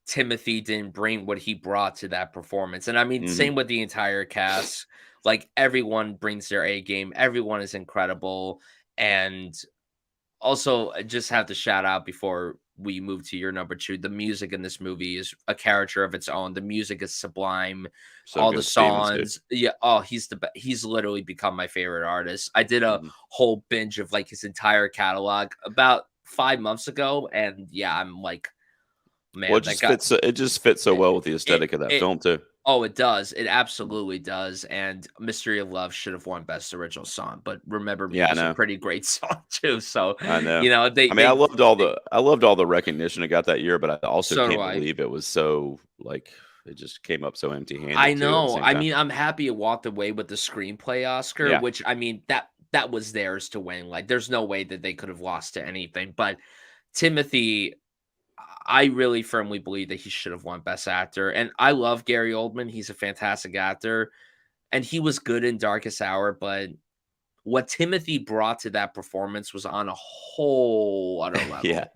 S2: Timothy didn't bring what he brought to that performance. And I mean,
S1: Hmm.
S2: same with the entire cast. Like everyone brings their A game. Everyone is incredible. And also, I just have to shout out before we move to your number two. The music in this movie is a character of its own. The music is sublime.
S1: So
S2: All the
S1: good. Stevens, dude.
S2: songs, yeah. Oh, he's literally become my favorite artist. I did a
S1: Hmm.
S2: whole binge of like his entire catalog about 5 months ago, and yeah, I'm like,
S1: Well,
S2: man, that got
S1: it just fits so
S2: it.
S1: well with the
S2: It,
S1: aesthetic of that
S2: it
S1: film too.
S2: Oh, it does. It absolutely does. And Mystery of Love should have won Best Original Song, but Remember Me
S1: Yeah, I
S2: was a
S1: know.
S2: pretty great song too. So,
S1: I know.
S2: they
S1: I mean,
S2: they
S1: I loved all the recognition it got that year, but I also
S2: so do
S1: can't
S2: I.
S1: believe it was so like it just came up so
S2: I
S1: empty-handed too at the
S2: know.
S1: same
S2: I
S1: time.
S2: mean, I'm happy it walked away with the screenplay Oscar,
S1: Yeah.
S2: which I mean that was theirs to win. Like, there's no way that they could have lost to anything. But Timothy, I really firmly believe that he should have won Best Actor. And I love Gary Oldman. He's a fantastic actor, and he was good in Darkest Hour. But what Timothy brought to that performance was on a whole other
S1: Yeah.
S2: level.
S1: I mean,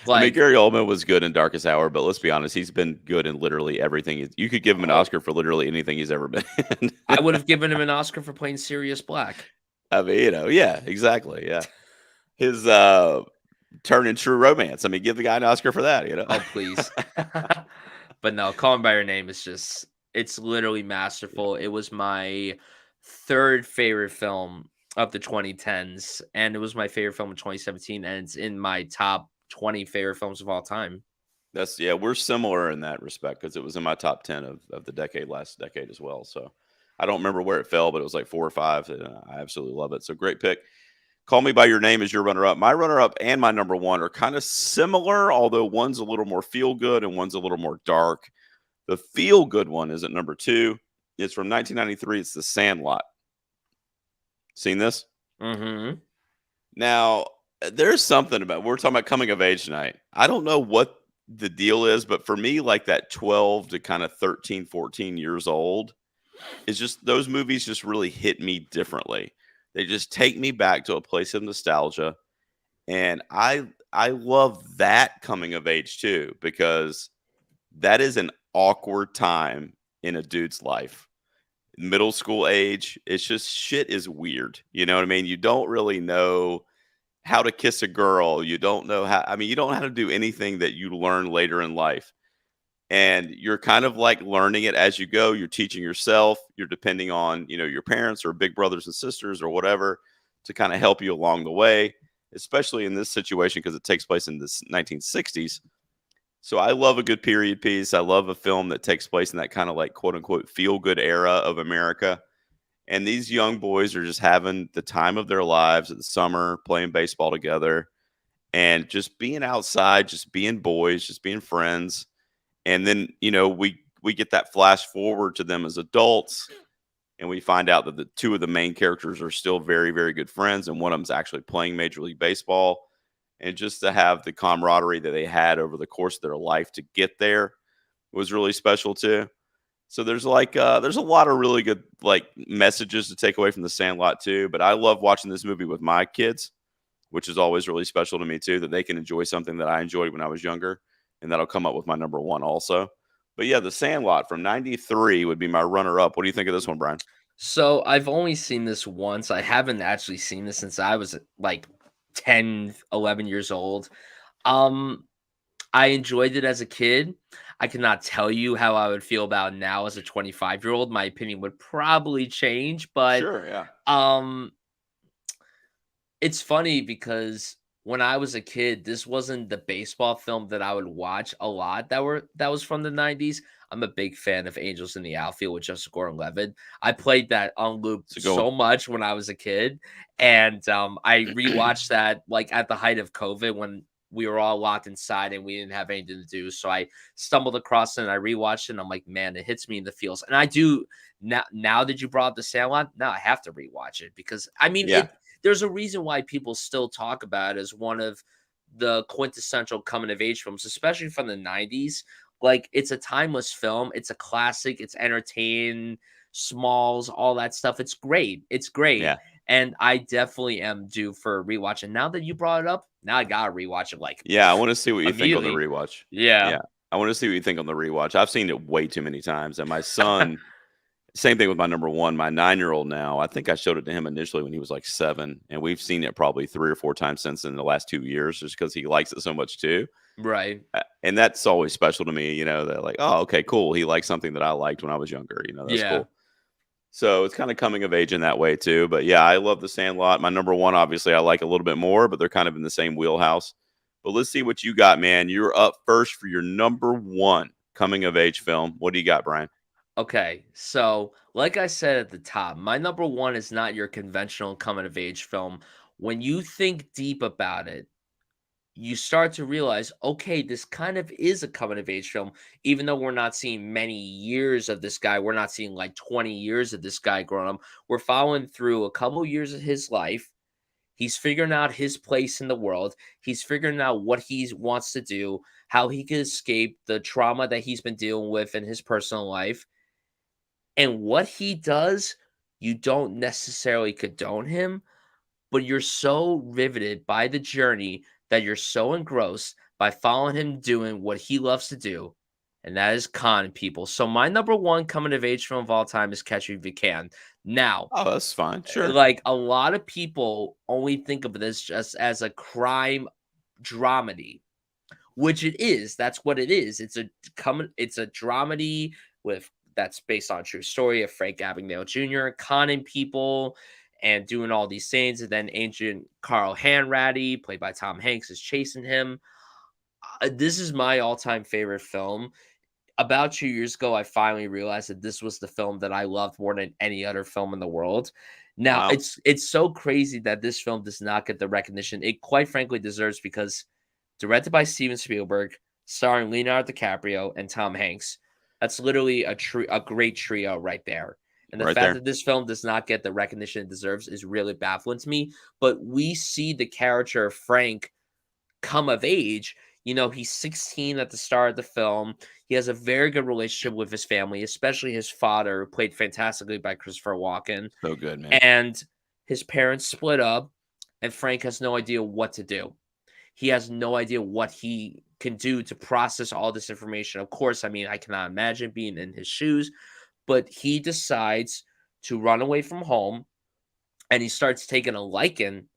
S2: Like,
S1: Gary Oldman was good in Darkest Hour, but let's be honest, he's been good in literally everything. You could give him an
S2: oh,
S1: Oscar for literally anything he's ever been in.
S2: I would have given him an Oscar for playing Sirius Black.
S1: I mean, yeah, exactly. Yeah. His turn in True Romance. I mean, give the guy an Oscar for that.
S2: Oh, please. But no, Call Me by Your Name is just, it's literally
S1: Yeah.
S2: masterful. It was my third favorite film of the 2010s, and it was my favorite film of 2017, and it's in my top 20 favorite films of all time.
S1: Yeah, we're similar in that respect because it was in my top 10 of the last decade as well. So I don't remember where it fell, but it was like 4 or 5. And I absolutely love it. So great pick. Call Me by Your Name is your runner up. My runner up and my number one are kind of similar, although one's a little more feel good and one's a little more dark. The feel good one is at number two. It's from 1993. It's The Sandlot. Seen this?
S2: Mm-hmm.
S1: Now, there's something about we're talking about coming of age tonight. I don't know what the deal is, but for me, like that 12 to kind of 13, 14 years old, it's just those movies just really hit me differently. They just take me back to a place of nostalgia. And I love that coming of age too, because that is an awkward time in a dude's life. Middle school age, it's just shit is weird. You know what I mean? You don't really know how to kiss a girl. You don't know how, I mean, you don't know how to do anything that you learn later in life. And you're kind of like learning it as you go. You're teaching yourself. You're depending on, your parents or big brothers and sisters or whatever to kind of help you along the way, especially in this situation because it takes place in the 1960s. So I love a good period piece. I love a film that takes place in that kind of like quote unquote feel good era of America. And these young boys are just having the time of their lives in the summer, playing baseball together and just being outside, just being boys, just being friends. And then, we get that flash forward to them as adults and we find out that the two of the main characters are still very, very good friends. And one of them's actually playing Major League Baseball. And just to have the camaraderie that they had over the course of their life to get there was really special too. So there's a lot of really good like messages to take away from the Sandlot too. But I love watching this movie with my kids, which is always really special to me too, that they can enjoy something that I enjoyed when I was younger. And that'll come up with my number one also. But yeah, the Sandlot from 93 would be my runner up. What do you think of this one, Brian?
S2: So I've only seen this once. I haven't actually seen this since I was like 10, 11 years old. Um, I enjoyed it as a kid. I cannot tell you how I would feel about it now as a 25-year-old. My opinion would probably change, but
S1: Sure, yeah.
S2: um it's funny because when I was a kid, this wasn't the baseball film that I would watch a lot that was from the 90s. I'm a big fan of Angels in the Outfield with Joseph Gordon-Levitt. I played that on loop
S1: It's a good one.
S2: so much when I was a kid, and I rewatched that like at the height of COVID when we were all locked inside and we didn't have anything to do. So I stumbled across it and I rewatched it and I'm like, man, it hits me in the feels. And I do now that you brought up the Sandlot, now I have to rewatch it because I mean
S1: Yeah.
S2: there's a reason why people still talk about it as one of the quintessential coming of age films, especially from the 90s. Like, it's a timeless film. It's a classic. It's entertaining, Smalls, all that stuff. It's great. It's great.
S1: Yeah.
S2: And I definitely am due for a rewatch. And now that you brought it up, now I gotta rewatch it like
S1: Yeah, I wanna see what you think on the
S2: immediately.
S1: rewatch.
S2: Yeah.
S1: Yeah. I wanna see what you think on the rewatch. I've seen it way too many times, and my son same thing with my number 1, my 9-year-old now, I think I showed it to him initially when he was, like, 7, and we've seen it probably 3 or 4 times since in the last 2 years just because he likes it so much too.
S2: Right.
S1: And that's always special to me, that like, "Oh, okay, cool. He likes something that I liked when I was younger," that's
S2: Yeah.
S1: cool. So, it's kinda coming of age in that way too, but yeah, I love The Sandlot. My number 1, obviously, I like a little bit more, but they're kind of in the same wheelhouse. But let's see what you got, man. You're up first for your number 1 coming of age film. What do you got, Brian?
S2: Okay, so like I said at the top, my number one is not your conventional coming of age film. When you think deep about it, you start to realize, okay, this kind of is a coming of age film, even though we're not seeing many years of this guy. We're not seeing like 20 years of this guy growing up. We're following through a couple years of his life. He's figuring out his place in the world. He's figuring out what he wants to do, how he can escape the trauma that he's been dealing with in his personal life. And what he does, you don't necessarily condone him, but you're so riveted by the journey that you're so engrossed by following him doing what he loves to do, and that is con people. So my number one coming of age film of all time is Catch Me If You Can. Now,
S1: Oh, that's fine. Sure.
S2: like a lot of people only think of this just as a crime dramedy, which it is. That's what it is. It's a dramedy with that's based on a true story of Frank Abagnale Jr. conning people and doing all these things. And then Agent Carl Hanratty, played by Tom Hanks, is chasing him. This is my all-time favorite film. About 2 years ago, I finally realized that this was the film that I loved more than any other film in the world. Now,
S1: Wow.
S2: it's so crazy that this film does not get the recognition it quite frankly deserves because directed by Steven Spielberg, starring Leonardo DiCaprio and Tom Hanks. That's literally a great trio right there. And the
S1: Right
S2: fact
S1: there.
S2: that this film does not get the recognition it deserves is really baffling to me. But we see the character of Frank come of age. He's 16 at the start of the film. He has a very good relationship with his family, especially his father, played fantastically by Christopher Walken.
S1: So good, man.
S2: And his parents split up, and Frank has no idea what to do. He has no idea what he can do to process all this information. Of course, I mean, I cannot imagine being in his shoes, but he decides to run away from home and he starts taking a liking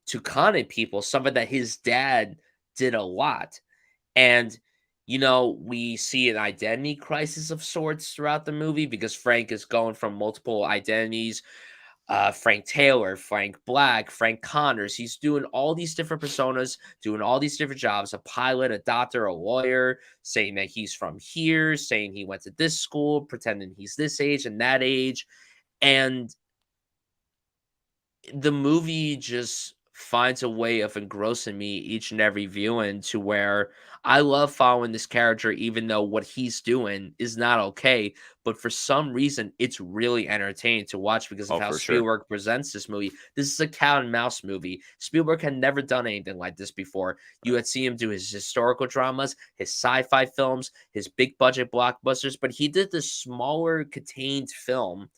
S2: to conning people, something that his dad did a lot. And, we see an identity crisis of sorts throughout the movie because Frank is going from multiple identities, Frank Taylor, Frank Black, Frank Connors. He's doing all these different personas, doing all these different jobs, a pilot, a doctor, a lawyer, saying that he's from here, saying he went to this school, pretending he's this age and that age. And the movie just finds a way of engrossing me each and every viewing to where I love following this character, even though what he's doing is not okay. But for some reason, it's really entertaining to watch because of
S1: Oh,
S2: how
S1: for sure.
S2: Spielberg presents this movie. This is a cat and mouse movie. Spielberg had never done anything like this before. You had seen him do his historical dramas, his sci-fi films, his big budget blockbusters, but he did this smaller, contained film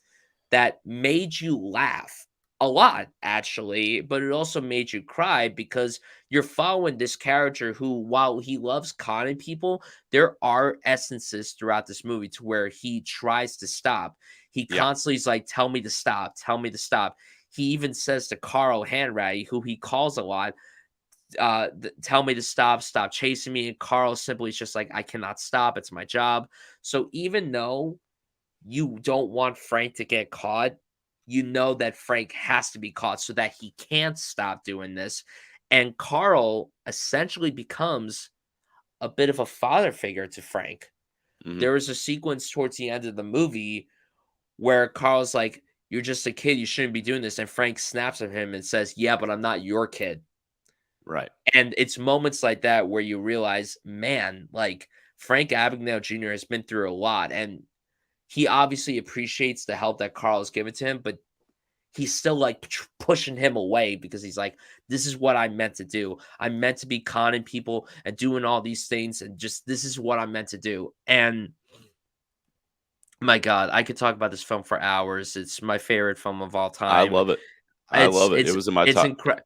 S2: that made you laugh a lot, actually, but it also made you cry because you're following this character who, while he loves conning people, there are essences throughout this movie to where he tries to stop. He
S1: Yeah.
S2: constantly is like, tell me to stop, tell me to stop. He even says to Carl Hanratty, who he calls a lot, tell me to stop, stop chasing me. And Carl simply is just like, I cannot stop. It's my job. So even though you don't want Frank to get caught, you know that Frank has to be caught so that he can't stop doing this. And Carl essentially becomes a bit of a father figure to Frank.
S1: Mhm.
S2: There is a sequence towards the end of the movie where Carl's like, you're just a kid. You shouldn't be doing this. And Frank snaps at him and says, yeah, but I'm not your kid.
S1: Right.
S2: And it's moments like that where you realize, man, like Frank Abagnale Jr. has been through a lot. And he obviously appreciates the help that Carl has given to him, but he's still like pushing him away because he's like, this is what I'm meant to do. I'm meant to be conning people and doing all these things, and just this is what I'm meant to do. And my God, I could talk about this film for hours. It's my favorite film of all
S1: I
S2: time.
S1: love it. I
S2: It's
S1: love it. It
S2: it's
S1: was in my
S2: it's
S1: top.
S2: incredible.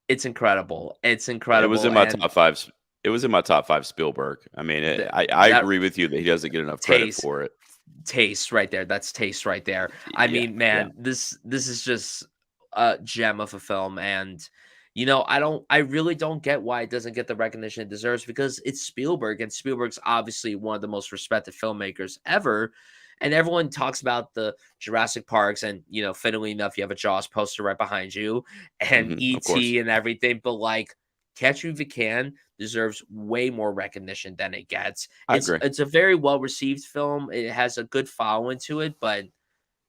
S2: It's incredible. It's
S1: It was
S2: incredible,
S1: in my
S2: and
S1: top five. It was in my top five Spielberg. I mean,
S2: th-
S1: I
S2: that
S1: agree with you that he doesn't get enough credit
S2: taste
S1: for it.
S2: taste right there. That's taste right there. I
S1: Yeah,
S2: mean,
S1: yeah.
S2: man, this is just a gem of a film, and I really don't get why it doesn't get the recognition it deserves, because it's Spielberg, and Spielberg's obviously one of the most respected filmmakers ever. And everyone talks about the Jurassic Parks, and fittingly enough, you have a Jaws poster right behind you, and
S1: Of course,
S2: ET and everything. But like, Catch Me If You Can deserves way more recognition than it gets.
S1: I
S2: It's
S1: agree.
S2: it's a very well received film. It has a good following to it, but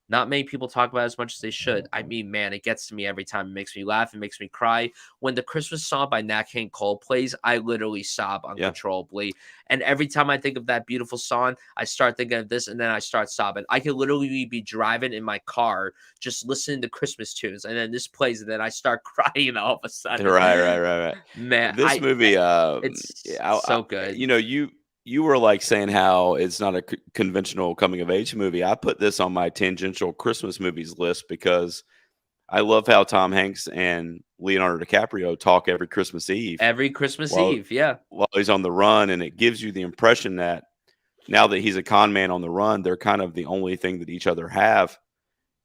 S2: not many people talk about it as much as they should. I mean, man, it gets to me every time. It makes me laugh. It makes me cry. When the Christmas song by Nat King Cole plays, I literally sob
S1: Yeah,
S2: uncontrollably. And every time I think of that beautiful song, I start thinking of this, and then I start sobbing. I could literally be driving in my car, just listening to Christmas tunes, and then this plays, and then I start crying all of a sudden.
S1: right.
S2: Man,
S1: This movie,
S2: it's
S1: yeah,
S2: so good.
S1: you were like saying how it's not a conventional coming of age movie. I put this on my tangential Christmas movies list because I love how Tom Hanks and Leonardo DiCaprio talk every Christmas Eve
S2: Every Christmas
S1: while
S2: Eve, yeah.
S1: he's on the run, and it gives you the impression that now that he's a con man on the run, they're kind of the only thing that each other have.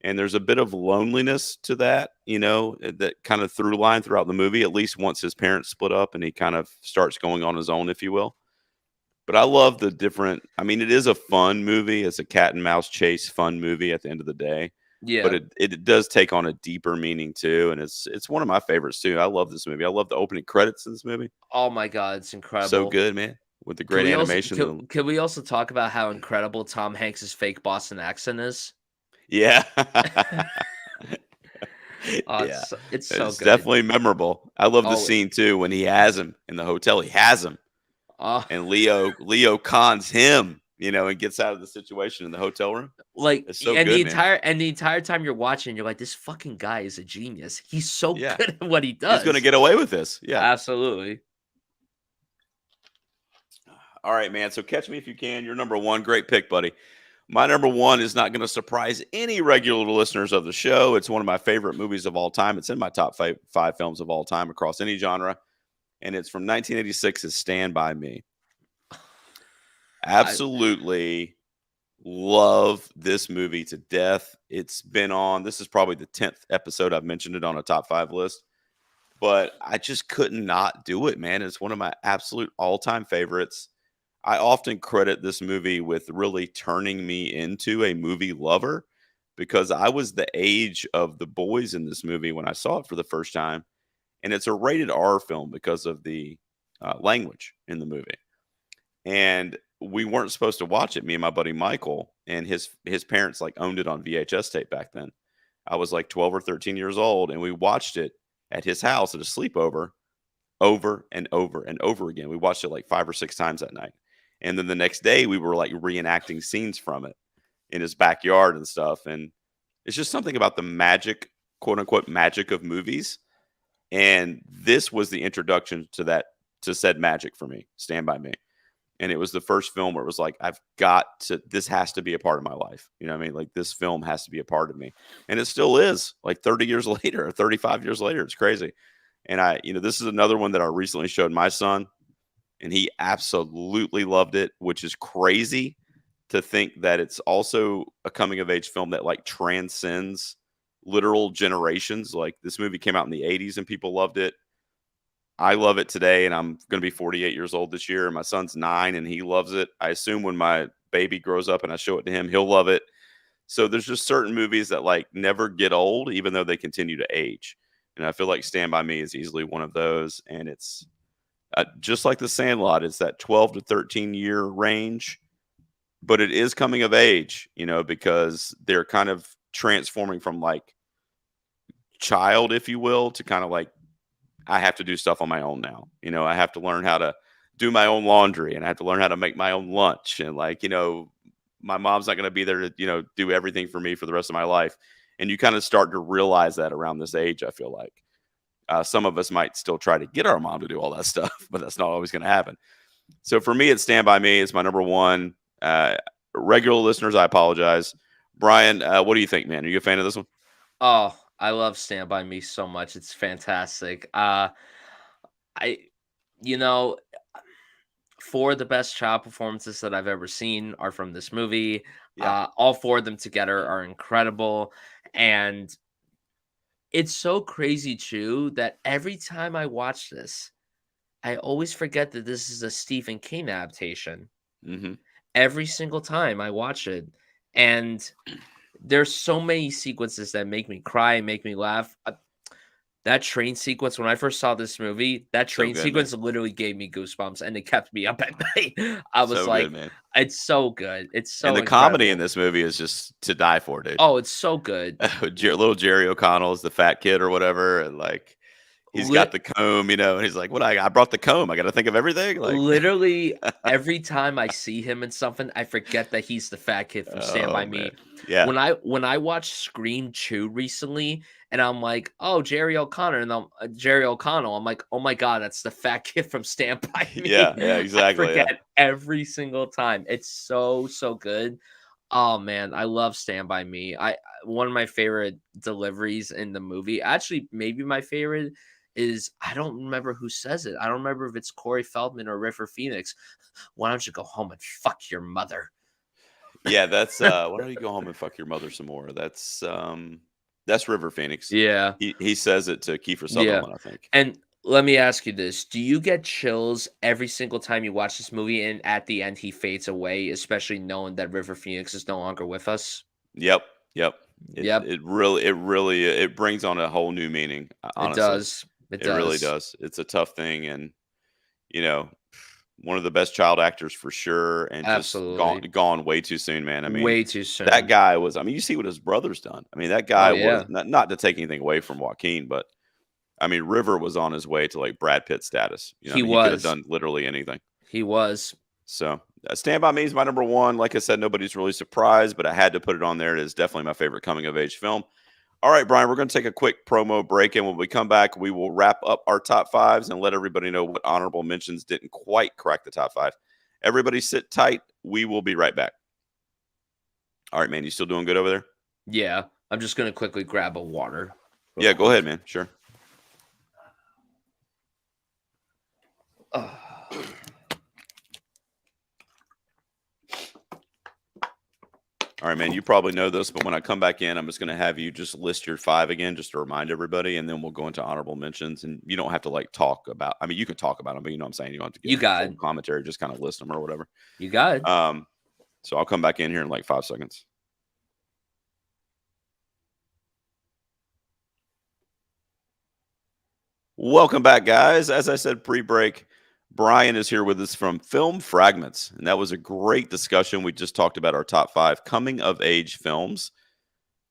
S1: And there's a bit of loneliness to that, that kind of through line throughout the movie, at least once his parents split up and he kind of starts going on his own, if you will. But I love the different, I mean, it is a fun movie. It's a cat and mouse chase fun movie at the end of the day. But
S2: Yeah.
S1: it does take on a deeper meaning too. And it's one of my favorites too. I love this movie. I love the opening credits in this movie.
S2: Oh my God, it's
S1: So
S2: incredible.
S1: good, man. With the
S2: Can
S1: great
S2: we also
S1: animation.
S2: can we also talk about how incredible Tom Hanks's fake Boston accent is?
S1: Yeah.
S2: Oh,
S1: Yeah.
S2: it's so
S1: It's
S2: good.
S1: definitely memorable. I love the
S2: Oh,
S1: scene too when he has him in the hotel. He has him,
S2: oh,
S1: and Leo cons him, and gets out of the situation in the hotel room.
S2: like,
S1: It's so
S2: and the
S1: good, man.
S2: entire time you're watching, you're like, this fucking guy is a genius. He's so
S1: Yeah.
S2: good at what he
S1: He's going to
S2: does.
S1: get away with this. Yeah.
S2: Absolutely.
S1: All right, man. So Catch Me If You Can. You're number one. Great pick, buddy. My number one is not going to surprise any regular listeners of the show. It's one of my favorite movies of all time. It's in my top five films of all time across any genre. And it's from 1986. It's Stand By Me.
S2: I
S1: Absolutely love this movie to death. It's been on, this is probably the 10th episode I've mentioned it on a top five list, but I just could not do it, man. It's one of my absolute all time favorites. I often credit this movie with really turning me into a movie lover because I was the age of the boys in this movie when I saw it for the first time. And it's a rated R film because of the language in the movie. And we weren't supposed to watch it, me and my buddy Michael, and his parents like owned it on VHS tape back then. I was like 12 or 13 years old, and we watched it at his house at a sleepover over and over and over again. We watched it like 5 or 6 times that night. And then the next day we were like reenacting scenes from it in his backyard and stuff. And it's just something about the magic, quote unquote, magic of movies. And this was the introduction to that, to said magic for me, Stand By Me. And it was the first film where it was like, I've got to, this has to be a part of my life. You know what I mean? Like this film has to be a part of me. And it still is, like 30 years later or 35 years later. It's crazy. And this is another one that I recently showed my son, and he absolutely loved it, which is crazy to think that it's also a coming of age film that like transcends literal generations. Like this movie came out in the 80s and people loved it. I love it today, and I'm going to be 48 years old this year, and my son's 9 and he loves it. I assume when my baby grows up and I show it to him, he'll love it. So there's just certain movies that like never get old, even though they continue to age. And I feel like Stand By Me is easily one of those. And it's just like The Sandlot, it's that 12 to 13 year range, but it is coming of age, because they're kind of transforming from like child, if you will, to kind of like, I have to do stuff on my own now. I have to learn how to do my own laundry, and I have to learn how to make my own lunch. And like, my mom's not going to be there to, do everything for me for the rest of my life. And you kind of start to realize that around this age, I feel like. Some of us might still try to get our mom to do all that stuff, but that's not always going to happen. So for me, it's Stand By Me. It's my number one. Regular listeners, I apologize. Bryan, what do you think, man? Are you a fan of this one?
S2: Oh, I love Stand By Me so much. It's fantastic. I, you know, four of the best child performances that I've ever seen are from this movie.
S1: Yeah.
S2: All four of them together are incredible. And it's so crazy, too, that every time I watch this, I always forget that this is a Stephen King adaptation.
S1: Mm-hmm.
S2: Every single time I watch it. And there's so many sequences that make me cry and make me laugh. That train sequence, when I first saw this movie, that
S1: So
S2: train
S1: good, man.
S2: sequence literally gave me goosebumps and it kept me up at night. I was
S1: So good,
S2: like,
S1: man.
S2: it's so good. It's
S1: And
S2: so
S1: the comedy in
S2: incredible.
S1: this movie is just to die for, dude.
S2: Oh, it's so good.
S1: Little Jerry O'Connell is the fat kid or whatever, and like he's got
S2: Lit-
S1: the comb, and he's like, "What? I brought the comb. I got to think of everything." Like,
S2: Literally every time I see him in something, I forget that he's the fat kid from Stand
S1: oh
S2: By
S1: man,
S2: Me.
S1: yeah,
S2: When I watched Scream 2 recently, and I'm like, oh, Jerry O'Connor, and I'm Jerry O'Connell. I'm like, oh my god, that's the fat kid from Stand By Me.
S1: yeah,
S2: I
S1: exactly, yeah.
S2: forget every single time. It's so good. Oh man, I love Stand By Me. I One of my favorite deliveries in the movie, actually maybe my favorite, is I don't remember who says it. I don't remember if it's Corey Feldman or River Phoenix. Why don't you go home and fuck your mother?
S1: Yeah, that's why don't you go home and fuck your mother some more? That's River Phoenix.
S2: Yeah.
S1: He says it to Kiefer
S2: Yeah.
S1: Sutherland, I think.
S2: And let me ask you this. Do you get chills every single time you watch this movie and at the end he fades away, especially knowing that River Phoenix is no longer with us?
S1: Yep, yep. It
S2: Yep,
S1: it really it brings on a whole new meaning.
S2: it
S1: Honestly,
S2: does. It
S1: it really
S2: does.
S1: does. It's a tough thing, and you know, one of the best child actors for sure, and just gone
S2: Absolutely.
S1: gone way too soon, man. I mean,
S2: Way too
S1: that
S2: soon.
S1: guy was. I mean, you see what his brother's done. I mean, that
S2: Oh
S1: guy was
S2: yeah.
S1: not to take anything away from Joaquin, but I mean, River was on his way to like Brad Pitt status. I
S2: He
S1: mean, he could have
S2: was.
S1: done literally anything.
S2: He was.
S1: So, Stand By Me is my number one. Like I said, nobody's really surprised, but I had to put it on there. It is definitely my favorite coming of age film. All right, Bryan, we're going to take a quick promo break. And when we come back, we will wrap up our top fives and let everybody know what honorable mentions didn't quite crack the top five. Everybody sit tight. We will be right back. All right, man. You still doing good over there?
S2: Yeah. I'm just gonna quickly grab a water. Real
S1: Yeah, go
S2: quick.
S1: ahead, man. Sure.
S2: Ugh.
S1: All right, man. You probably know this, but when I come back in, I'm just going to have you just list your five again, just to remind everybody, and then we'll go into honorable mentions. And you don't have to like talk about. I mean, you can talk about them, but you know what I'm saying. You don't have to give
S2: You got
S1: full
S2: it.
S1: commentary. Just kind of list them or whatever.
S2: You got it.
S1: So I'll come back in here in like 5 seconds. Welcome back, guys. As I said pre-break, Bryan is here with us from Film Fragments, and that was a great discussion. We just talked about our top 5 coming of age films,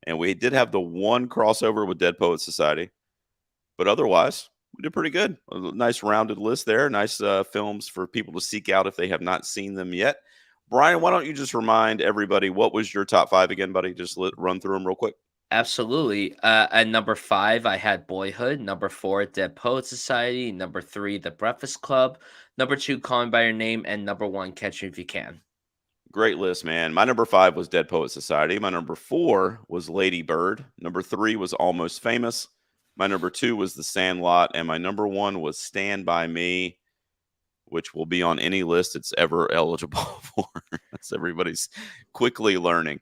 S1: and we did have the one crossover with Dead Poets Society, but otherwise we did pretty good. A nice rounded list there. Nice films for people to seek out if they have not seen them yet. Bryan, why don't you just remind everybody what was your top 5 again, buddy? Just run through them real quick.
S2: Absolutely. At number 5, I had Boyhood. Number 4, Dead Poet Society. Number 3, The Breakfast Club. Number 2, Call Me by Your Name, and number 1, Catch Me If You Can.
S1: Great list, man. My number 5 was Dead Poet Society. My number 4 was Lady Bird. Number 3 was Almost Famous. My number 2 was The Sandlot, and my number 1 was Stand By Me, which will be on any list it's ever eligible for. That's everybody's quickly learning.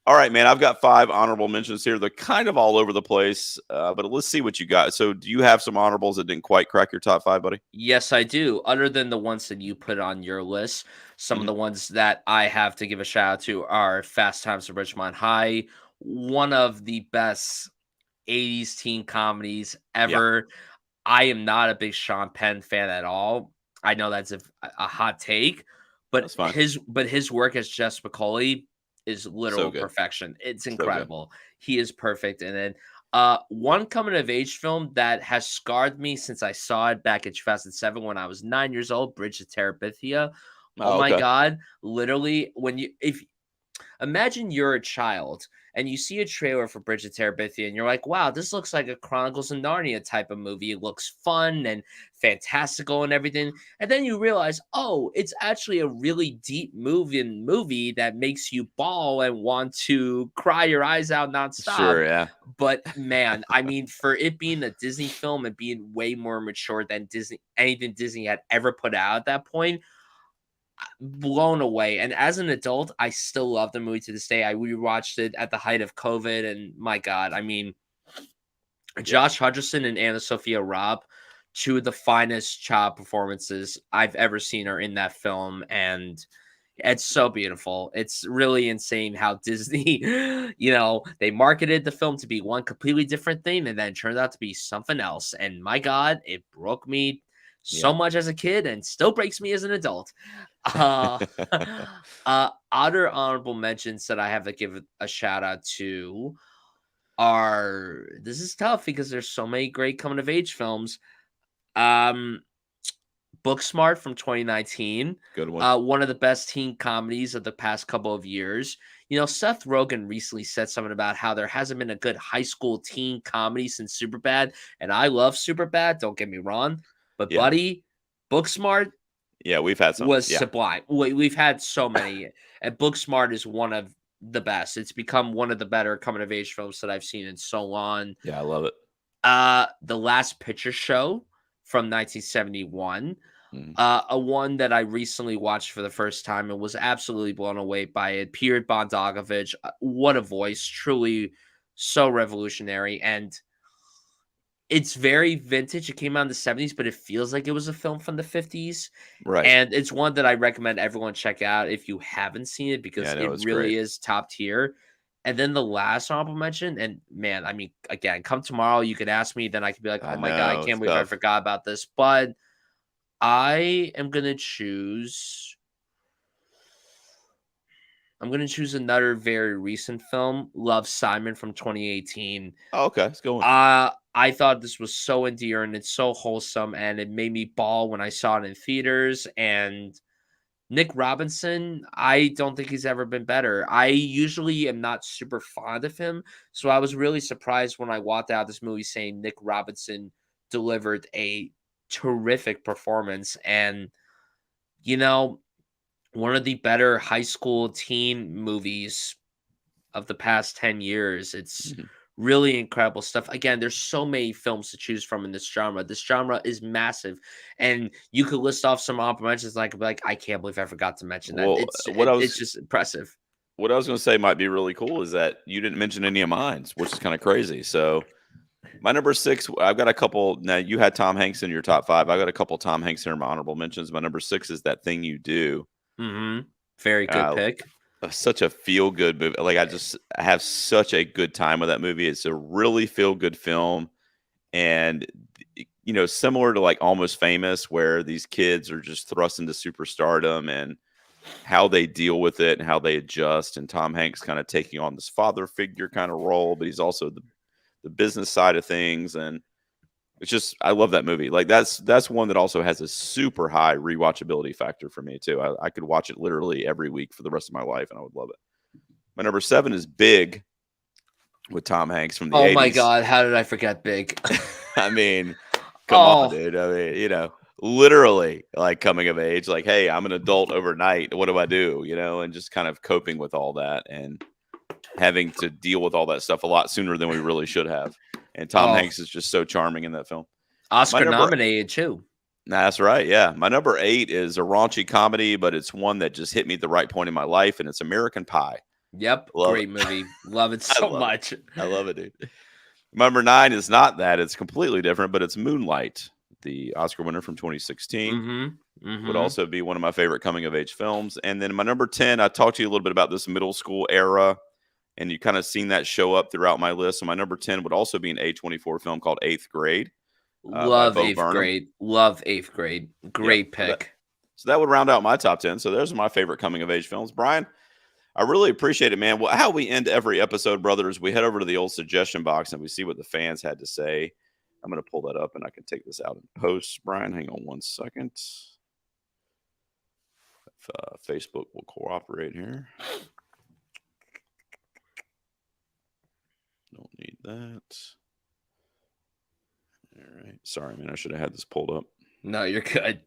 S1: All right, man. I've got 5 honorable mentions here. They're kind of all over the place, but let's see what you got. So, do you have some honorables that didn't quite crack your top 5, buddy?
S2: Yes, I do. Other than the ones that you put on your list, some of
S1: Mhm.
S2: the ones that I have to give a shout out to are Fast Times at Ridgemont High, one of the best 80s teen comedies
S1: Yeah,
S2: ever. I am not a big Sean Penn fan at all. I know that's a hot take, but
S1: that's fine.
S2: his work as Jess McCauley is
S1: So
S2: literal
S1: good.
S2: perfection. It's
S1: So good.
S2: incredible. He is perfect in it. One coming of age film that has scarred me since I saw it back in 2007 when I was 9 years old, Bridge to Terabithia. Oh
S1: Oh,
S2: my
S1: okay.
S2: god! Literally, when you if Imagine you're a child and you see a trailer for Bridge of Terabithia and you're like, wow, this looks like a Chronicles of Narnia type of movie. It looks fun and fantastical and everything. And then you realize, oh, it's actually a really deep movie that makes you bawl and want to cry your eyes out nonstop.
S1: Sure, yeah.
S2: But man, I mean, for it being a Disney film and being way more mature than anything Disney had ever put out at that point, blown away. And as an adult, I still love the movie to this day. I rewatched it at the height of COVID, and my God, I mean,
S1: Yeah.
S2: Josh Hutcherson and Anna Sophia Robb, two of the finest child performances I've ever seen are in that film, and it's so beautiful. It's really insane how Disney, they marketed the film to be one completely different thing, and then it turned out to be something else. And my God, it broke me so
S1: Yeah.
S2: much as a kid, and still breaks me as an adult. Uh, Other honorable mentions that I have to give a shout out to are, this is tough because there's so many great coming of age films. Um, Booksmart from 2019,
S1: Good one.
S2: one of the best teen comedies of the past couple of years. Seth Rogen recently said something about how there hasn't been a good high school teen comedy since Superbad, and I love Superbad, don't get me wrong, but
S1: Yeah.
S2: buddy, Booksmart
S1: Yeah, we've had some.
S2: was
S1: Yeah.
S2: sublime. We've had so many, and Booksmart is one of the best. It's become one of the better coming of age films that I've seen in so long.
S1: Yeah, I love it.
S2: The Last Picture Show from 1971,
S1: Mhm.
S2: a one that I recently watched for the first time and was absolutely blown away by it. Peter Bogdanovich, what a voice, truly so revolutionary, and it's very vintage. It came out in the 70s, but it feels like it was a film from the 50s.
S1: Right.
S2: And it's one that I recommend everyone check out if you haven't seen it,
S1: Yeah,
S2: because
S1: I know,
S2: it
S1: it's great.
S2: really is top tier. And then the last honorable mention, and man, I mean, again, come tomorrow, you could ask me, then I could be like,
S1: I
S2: oh my God, I
S1: know, it's
S2: can't believe I
S1: tough.
S2: forgot about this. But I am gonna choose. I'm gonna choose another very recent film, Love, Simon from 2018.
S1: Oh, okay, it's going.
S2: I thought this was so endearing. It's so wholesome, and it made me bawl when I saw it in theaters. And Nick Robinson, I don't think he's ever been better. I usually am not super fond of him, so I was really surprised when I walked out of this movie saying Nick Robinson delivered a terrific performance. And you know, one of the better high school teen movies of the past 10 years. It's
S1: Mhm.
S2: really incredible stuff. Again, there's so many films to choose from in this genre. This genre is massive. And you could list off some honorable mentions, like I can't believe I forgot to mention that.
S1: Well,
S2: It's just impressive.
S1: what I was gonna say might be really cool is that you didn't mention any of mine, which is kinda crazy. So, my number 6, I've got a couple. Now, you had Tom Hanks in your top 5. I got a couple Tom Hanks here in my honorable mentions. My number 6 is That Thing You Do.
S2: Very good
S1: Uh,
S2: pick.
S1: Such a feel-good movie. Like, I have such a good time with that movie. It's a really feel-good film, and, similar to, like, Almost Famous, where these kids are just thrust into superstardom and how they deal with it and how they adjust, and Tom Hanks kinda taking on this father figure kinda role, but he's also the business side of things, and it's just, I love that movie. Like, that's one that also has a super high rewatchability factor for me too. I could watch it literally every week for the rest of my life, and I would love it. My number 7 is Big with Tom Hanks from the
S2: Oh my
S1: 80s.
S2: God. How did I forget Big?
S1: I mean, come on,
S2: Oh,
S1: dude. I mean, literally like coming of age, like, hey, I'm an adult overnight. What do I do? And just kind of coping with all that and having to deal with all that stuff a lot sooner than we really should have. And Tom
S2: oh,
S1: Hanks is just so charming in that film. My
S2: Oscar
S1: number
S2: nominated too.
S1: That's right, yeah. My number 8 is a raunchy comedy, but it's one that just hit me at the right point in my life, and it's American Pie.
S2: Yep.
S1: Love
S2: Great
S1: it.
S2: movie. Love it
S1: I
S2: so
S1: love it.
S2: much.
S1: I love it, dude. Number 9 is not that. It's completely different, but it's Moonlight, the Oscar winner from 2016.
S2: Mm-hmm.
S1: Would
S2: Mm-hmm.
S1: also be one of my favorite coming of age films. And then my number 10, I talked to you a little bit about this middle school era, and you kind of seen that show up throughout my list. So my number 10 would also be an A24 film called Eighth Grade, by
S2: Love
S1: Bo
S2: eighth
S1: Burnham.
S2: grade. Love eighth grade.
S1: Yep.
S2: Great
S1: So that,
S2: pick.
S1: so that would round out my top 10. So those are my favorite coming of age films. Brian, I really appreciate it, man. Well, how we end every episode, brothers, we head over to the old suggestion box and we see what the fans had to say. I'm going to pull that up and I can take this out in post. Brian, hang on one second. If Facebook will cooperate here. Don't need that. All right. Sorry, man. I should have had this pulled up.
S2: No, you're good.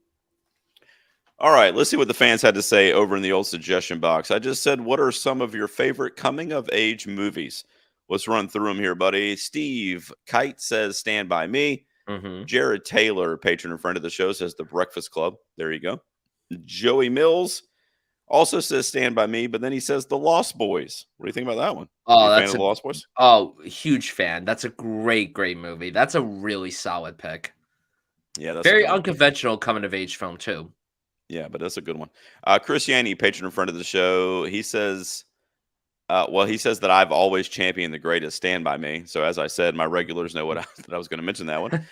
S1: All right. Let's see what the fans had to say over in the old suggestion box. I just said, what are some of your favorite coming of age movies? Let's run through them here, buddy. Steve Kite says, Stand By Me.
S2: Mm-hmm.
S1: Jared Taylor, patron and friend of the show, says The Breakfast Club. There you go. Joey Mills also says Stand By Me, but then he says The Lost Boys. What do you think about that one? Are you
S2: Oh,
S1: a fan
S2: that's
S1: of
S2: a
S1: The Lost Boys?
S2: huge fan. That's a great movie. That's a really solid pick.
S1: Yeah, that's a
S2: Very
S1: good one.
S2: unconventional coming of age film too.
S1: Yeah, but that's a good one. Chris Yanni, patron and friend of the show, he says, he says that I've always championed the greatest Stand By Me. So as I said, my regulars know that I was going to mention that one.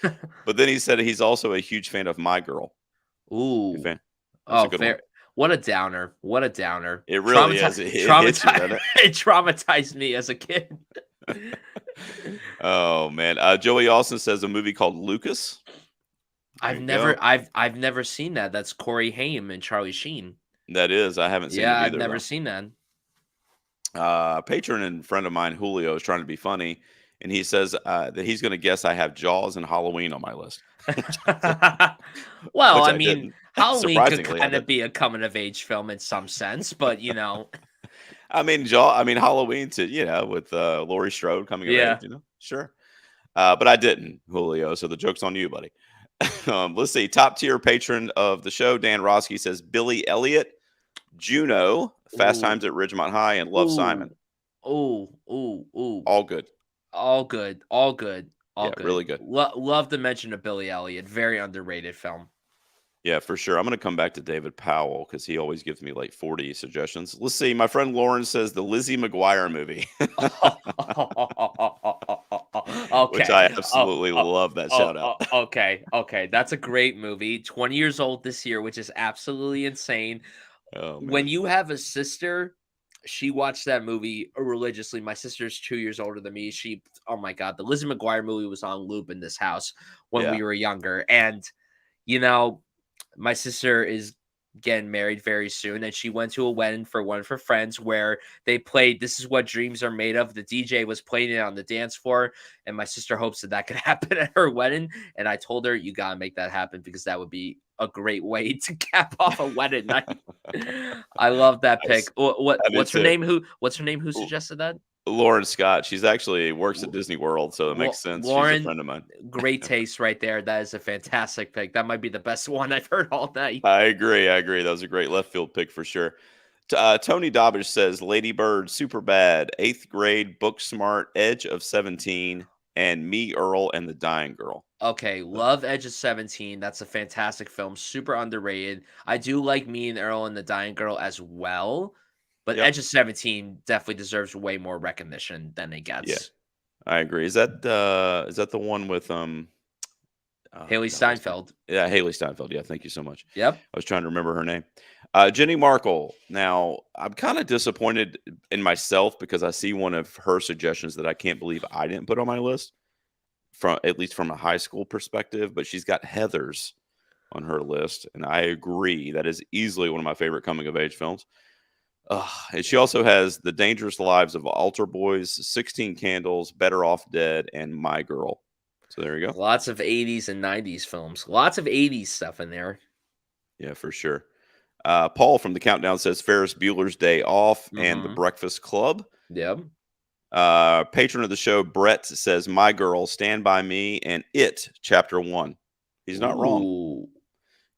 S1: But then he said he's also a huge fan of My Girl. You a
S2: Ooh.
S1: fan? That's a
S2: Oh,
S1: good one.
S2: what a downer. What a downer.
S1: It really is. It hits you, doesn't it?
S2: It traumatized me as a kid.
S1: Oh man. Joey Austin says a movie called Lucas. There you go.
S2: I've never seen that. That's Corey Haim and Charlie Sheen.
S1: That is. I haven't seen it
S2: Yeah,
S1: either.
S2: I've never
S1: though.
S2: seen that.
S1: Patron and friend of mine, Julio, is trying to be funny, and he says that he's going to guess I have Jaws and Halloween on my list.
S2: Well,
S1: Which
S2: I
S1: I
S2: mean,
S1: didn't.
S2: Halloween could
S1: Surprisingly, I
S2: kind of
S1: didn't.
S2: be a coming of age film in some sense, but
S1: I mean, Halloween with Laurie Strode coming of age,
S2: yeah.
S1: sure. But I didn't, Julio. So the joke's on you, buddy. Let's see. Top tier patron of the show, Dan Roski says Billy Elliot, Juno, Fast
S2: Ooh,
S1: Times at Ridgemont High, and Love Simon.
S2: ooh, ooh, ooh.
S1: All good.
S2: All good, all good, all
S1: Yeah,
S2: good.
S1: really good.
S2: Love the mention of Billy Elliot. Very underrated film.
S1: Yeah, for sure. I'm going to come back to David Powell because he always gives me like 40 suggestions. Let's see. My friend Lauren says the Lizzie McGuire movie, which I
S2: Okay.
S1: absolutely love that shout out.
S2: Okay. That's a great movie. 20 years old this year, which is absolutely insane.
S1: Oh,
S2: When
S1: man.
S2: you have a sister, she watched that movie religiously. My sister's 2 years older than me. Oh my God, the Lizzie McGuire movie was on loop in this house when
S1: Yeah.
S2: we were younger. And, you know, my sister is getting married very soon, and she went to a wedding for one of her friends where they played This Is What Dreams Are Made Of. The DJ was playing it on the dance floor, and my sister hopes that could happen at her wedding. And I told her, you got to make that happen because that would be a great way to cap off a wedding night. I love that pick. What's her name? What's her name? Who suggested that?
S1: Lauren Scott. She's actually works at Disney World, so it makes sense.
S2: Lauren,
S1: She's a friend of mine.
S2: Great taste right there. That is a fantastic pick. That might be the best one I've heard all night.
S1: I agree. That was a great left field pick for sure. Tony Dobbage says Lady Bird, Super Bad, 8th Grade, Book Smart, Edge of 17, and Me, Earl, and the Dying Girl.
S2: Okay, love Edge of 17. That's a fantastic film. Super underrated. I do like Me and Earl and the Dying Girl as well. But
S1: Yep.
S2: Edge of 17 definitely deserves way more recognition than it gets.
S1: Yeah, I agree. Is that the one with
S2: Haley Steinfeld?
S1: Yeah, Haley Steinfeld. Yeah, thank you so much.
S2: Yep.
S1: I was trying to remember her name. Jenny Markle. Now, I'm kind of disappointed in myself because I see one of her suggestions that I can't believe I didn't put on my list, at least from a high school perspective. But she's got Heathers on her list, and I agree that is easily one of my favorite coming of age films. And she also has The Dangerous Lives of Altar Boys, 16 Candles, Better Off Dead, and My Girl. So there you go.
S2: Lots of 80s and 90s films. Lots of 80s stuff in there.
S1: Yeah, for sure. Paul from the Countdown says Ferris Bueller's Day Off and The Breakfast Club.
S2: Yep.
S1: Patron of the show, Brett, says My Girl, Stand By Me, and It, Chapter 1. He's not wrong.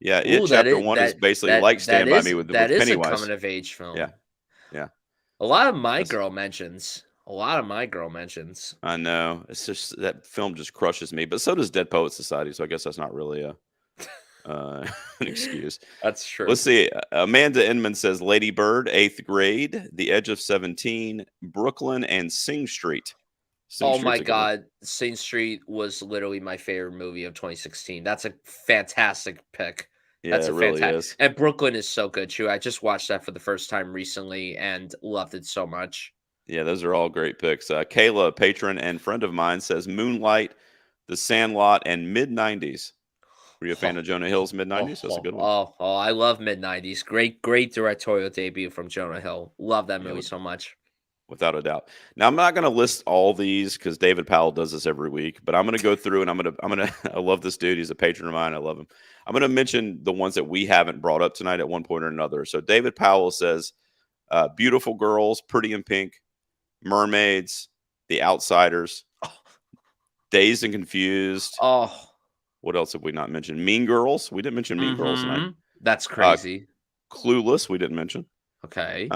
S1: Yeah, It Chapter 1 is basically like Stand By Me with Pennywise.
S2: That is a coming of age film.
S1: Yeah.
S2: A lot of My Girl mentions. I
S1: know. It's just that film just crushes me. But so does Dead Poets Society, so I guess that's not really an excuse.
S2: That's true.
S1: Let's see. Amanda Inman says Lady Bird, 8th Grade, The Edge of 17, Brooklyn, and Sing Street.
S2: Oh my God. Sing Street was literally my favorite movie of 2016. That's a fantastic pick.
S1: Yeah, it really is.
S2: And Brooklyn is so good too. I just watched that for the first time recently and loved it so much.
S1: Yeah, those are all great picks. Kayla, patron and friend of mine, says Moonlight, The Sandlot, and mid-90s. Were you a fan of Jonah Hill's mid-90s? That's a good one.
S2: I love mid-90s. Great directorial debut from Jonah Hill. Love that movie so much.
S1: Without a doubt. Now, I'm not going to list all these because David Powell does this every week, but I'm going to go through and I love this dude. He's a patron of mine. I love him. I'm going to mention the ones that we haven't brought up tonight at one point or another. So David Powell says, Beautiful Girls, Pretty in Pink, Mermaids, The Outsiders, Dazed and Confused.
S2: Oh,
S1: What else have we not mentioned? Mean Girls. We didn't mention Mean Girls tonight.
S2: That's crazy.
S1: Clueless. We didn't mention.
S2: Okay.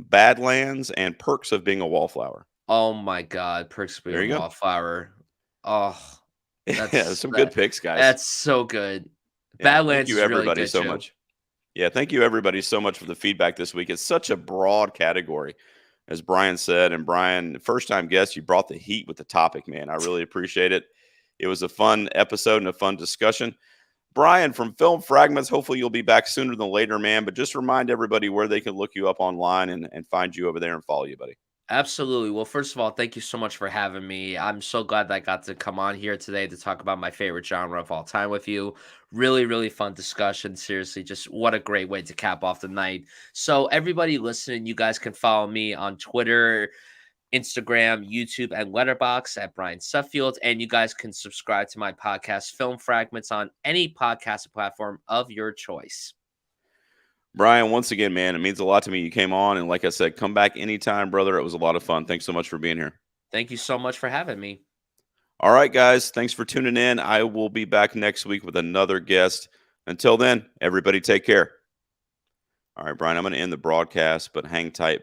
S1: Badlands and Perks of Being a Wallflower.
S2: Oh my God, Perks of Being a Wallflower. Oh,
S1: yeah, some good picks, guys.
S2: That's so good.
S1: Yeah,
S2: Badlands
S1: thank you
S2: is
S1: everybody
S2: really good
S1: so
S2: too.
S1: much. Yeah, thank you everybody so much for the feedback this week. It's such a broad category, as Bryan said. And Bryan, first time guest, you brought the heat with the topic, man. I really appreciate it. It was a fun episode and a fun discussion. Bryan from Film Fragments, hopefully you'll be back sooner than later, man. But just remind everybody where they can look you up online and find you over there and follow you, buddy.
S2: Absolutely. Well, first of all, thank you so much for having me. I'm so glad that I got to come on here today to talk about my favorite genre of all time with you. Really, really fun discussion. Seriously, just what a great way to cap off the night. So, everybody listening, you guys can follow me on Twitter, Instagram, YouTube, and Letterboxd at Bryan Sudfield. And you guys can subscribe to my podcast, Film Fragments, on any podcast platform of your choice.
S1: Bryan, once again, man, it means a lot to me. You came on, and like I said, come back anytime, brother. It was a lot of fun. Thanks so much for being here.
S2: Thank you so much for having me.
S1: All right, guys. Thanks for tuning in. I will be back next week with another guest. Until then, everybody take care. All right, Bryan, I'm going to end the broadcast, but hang tight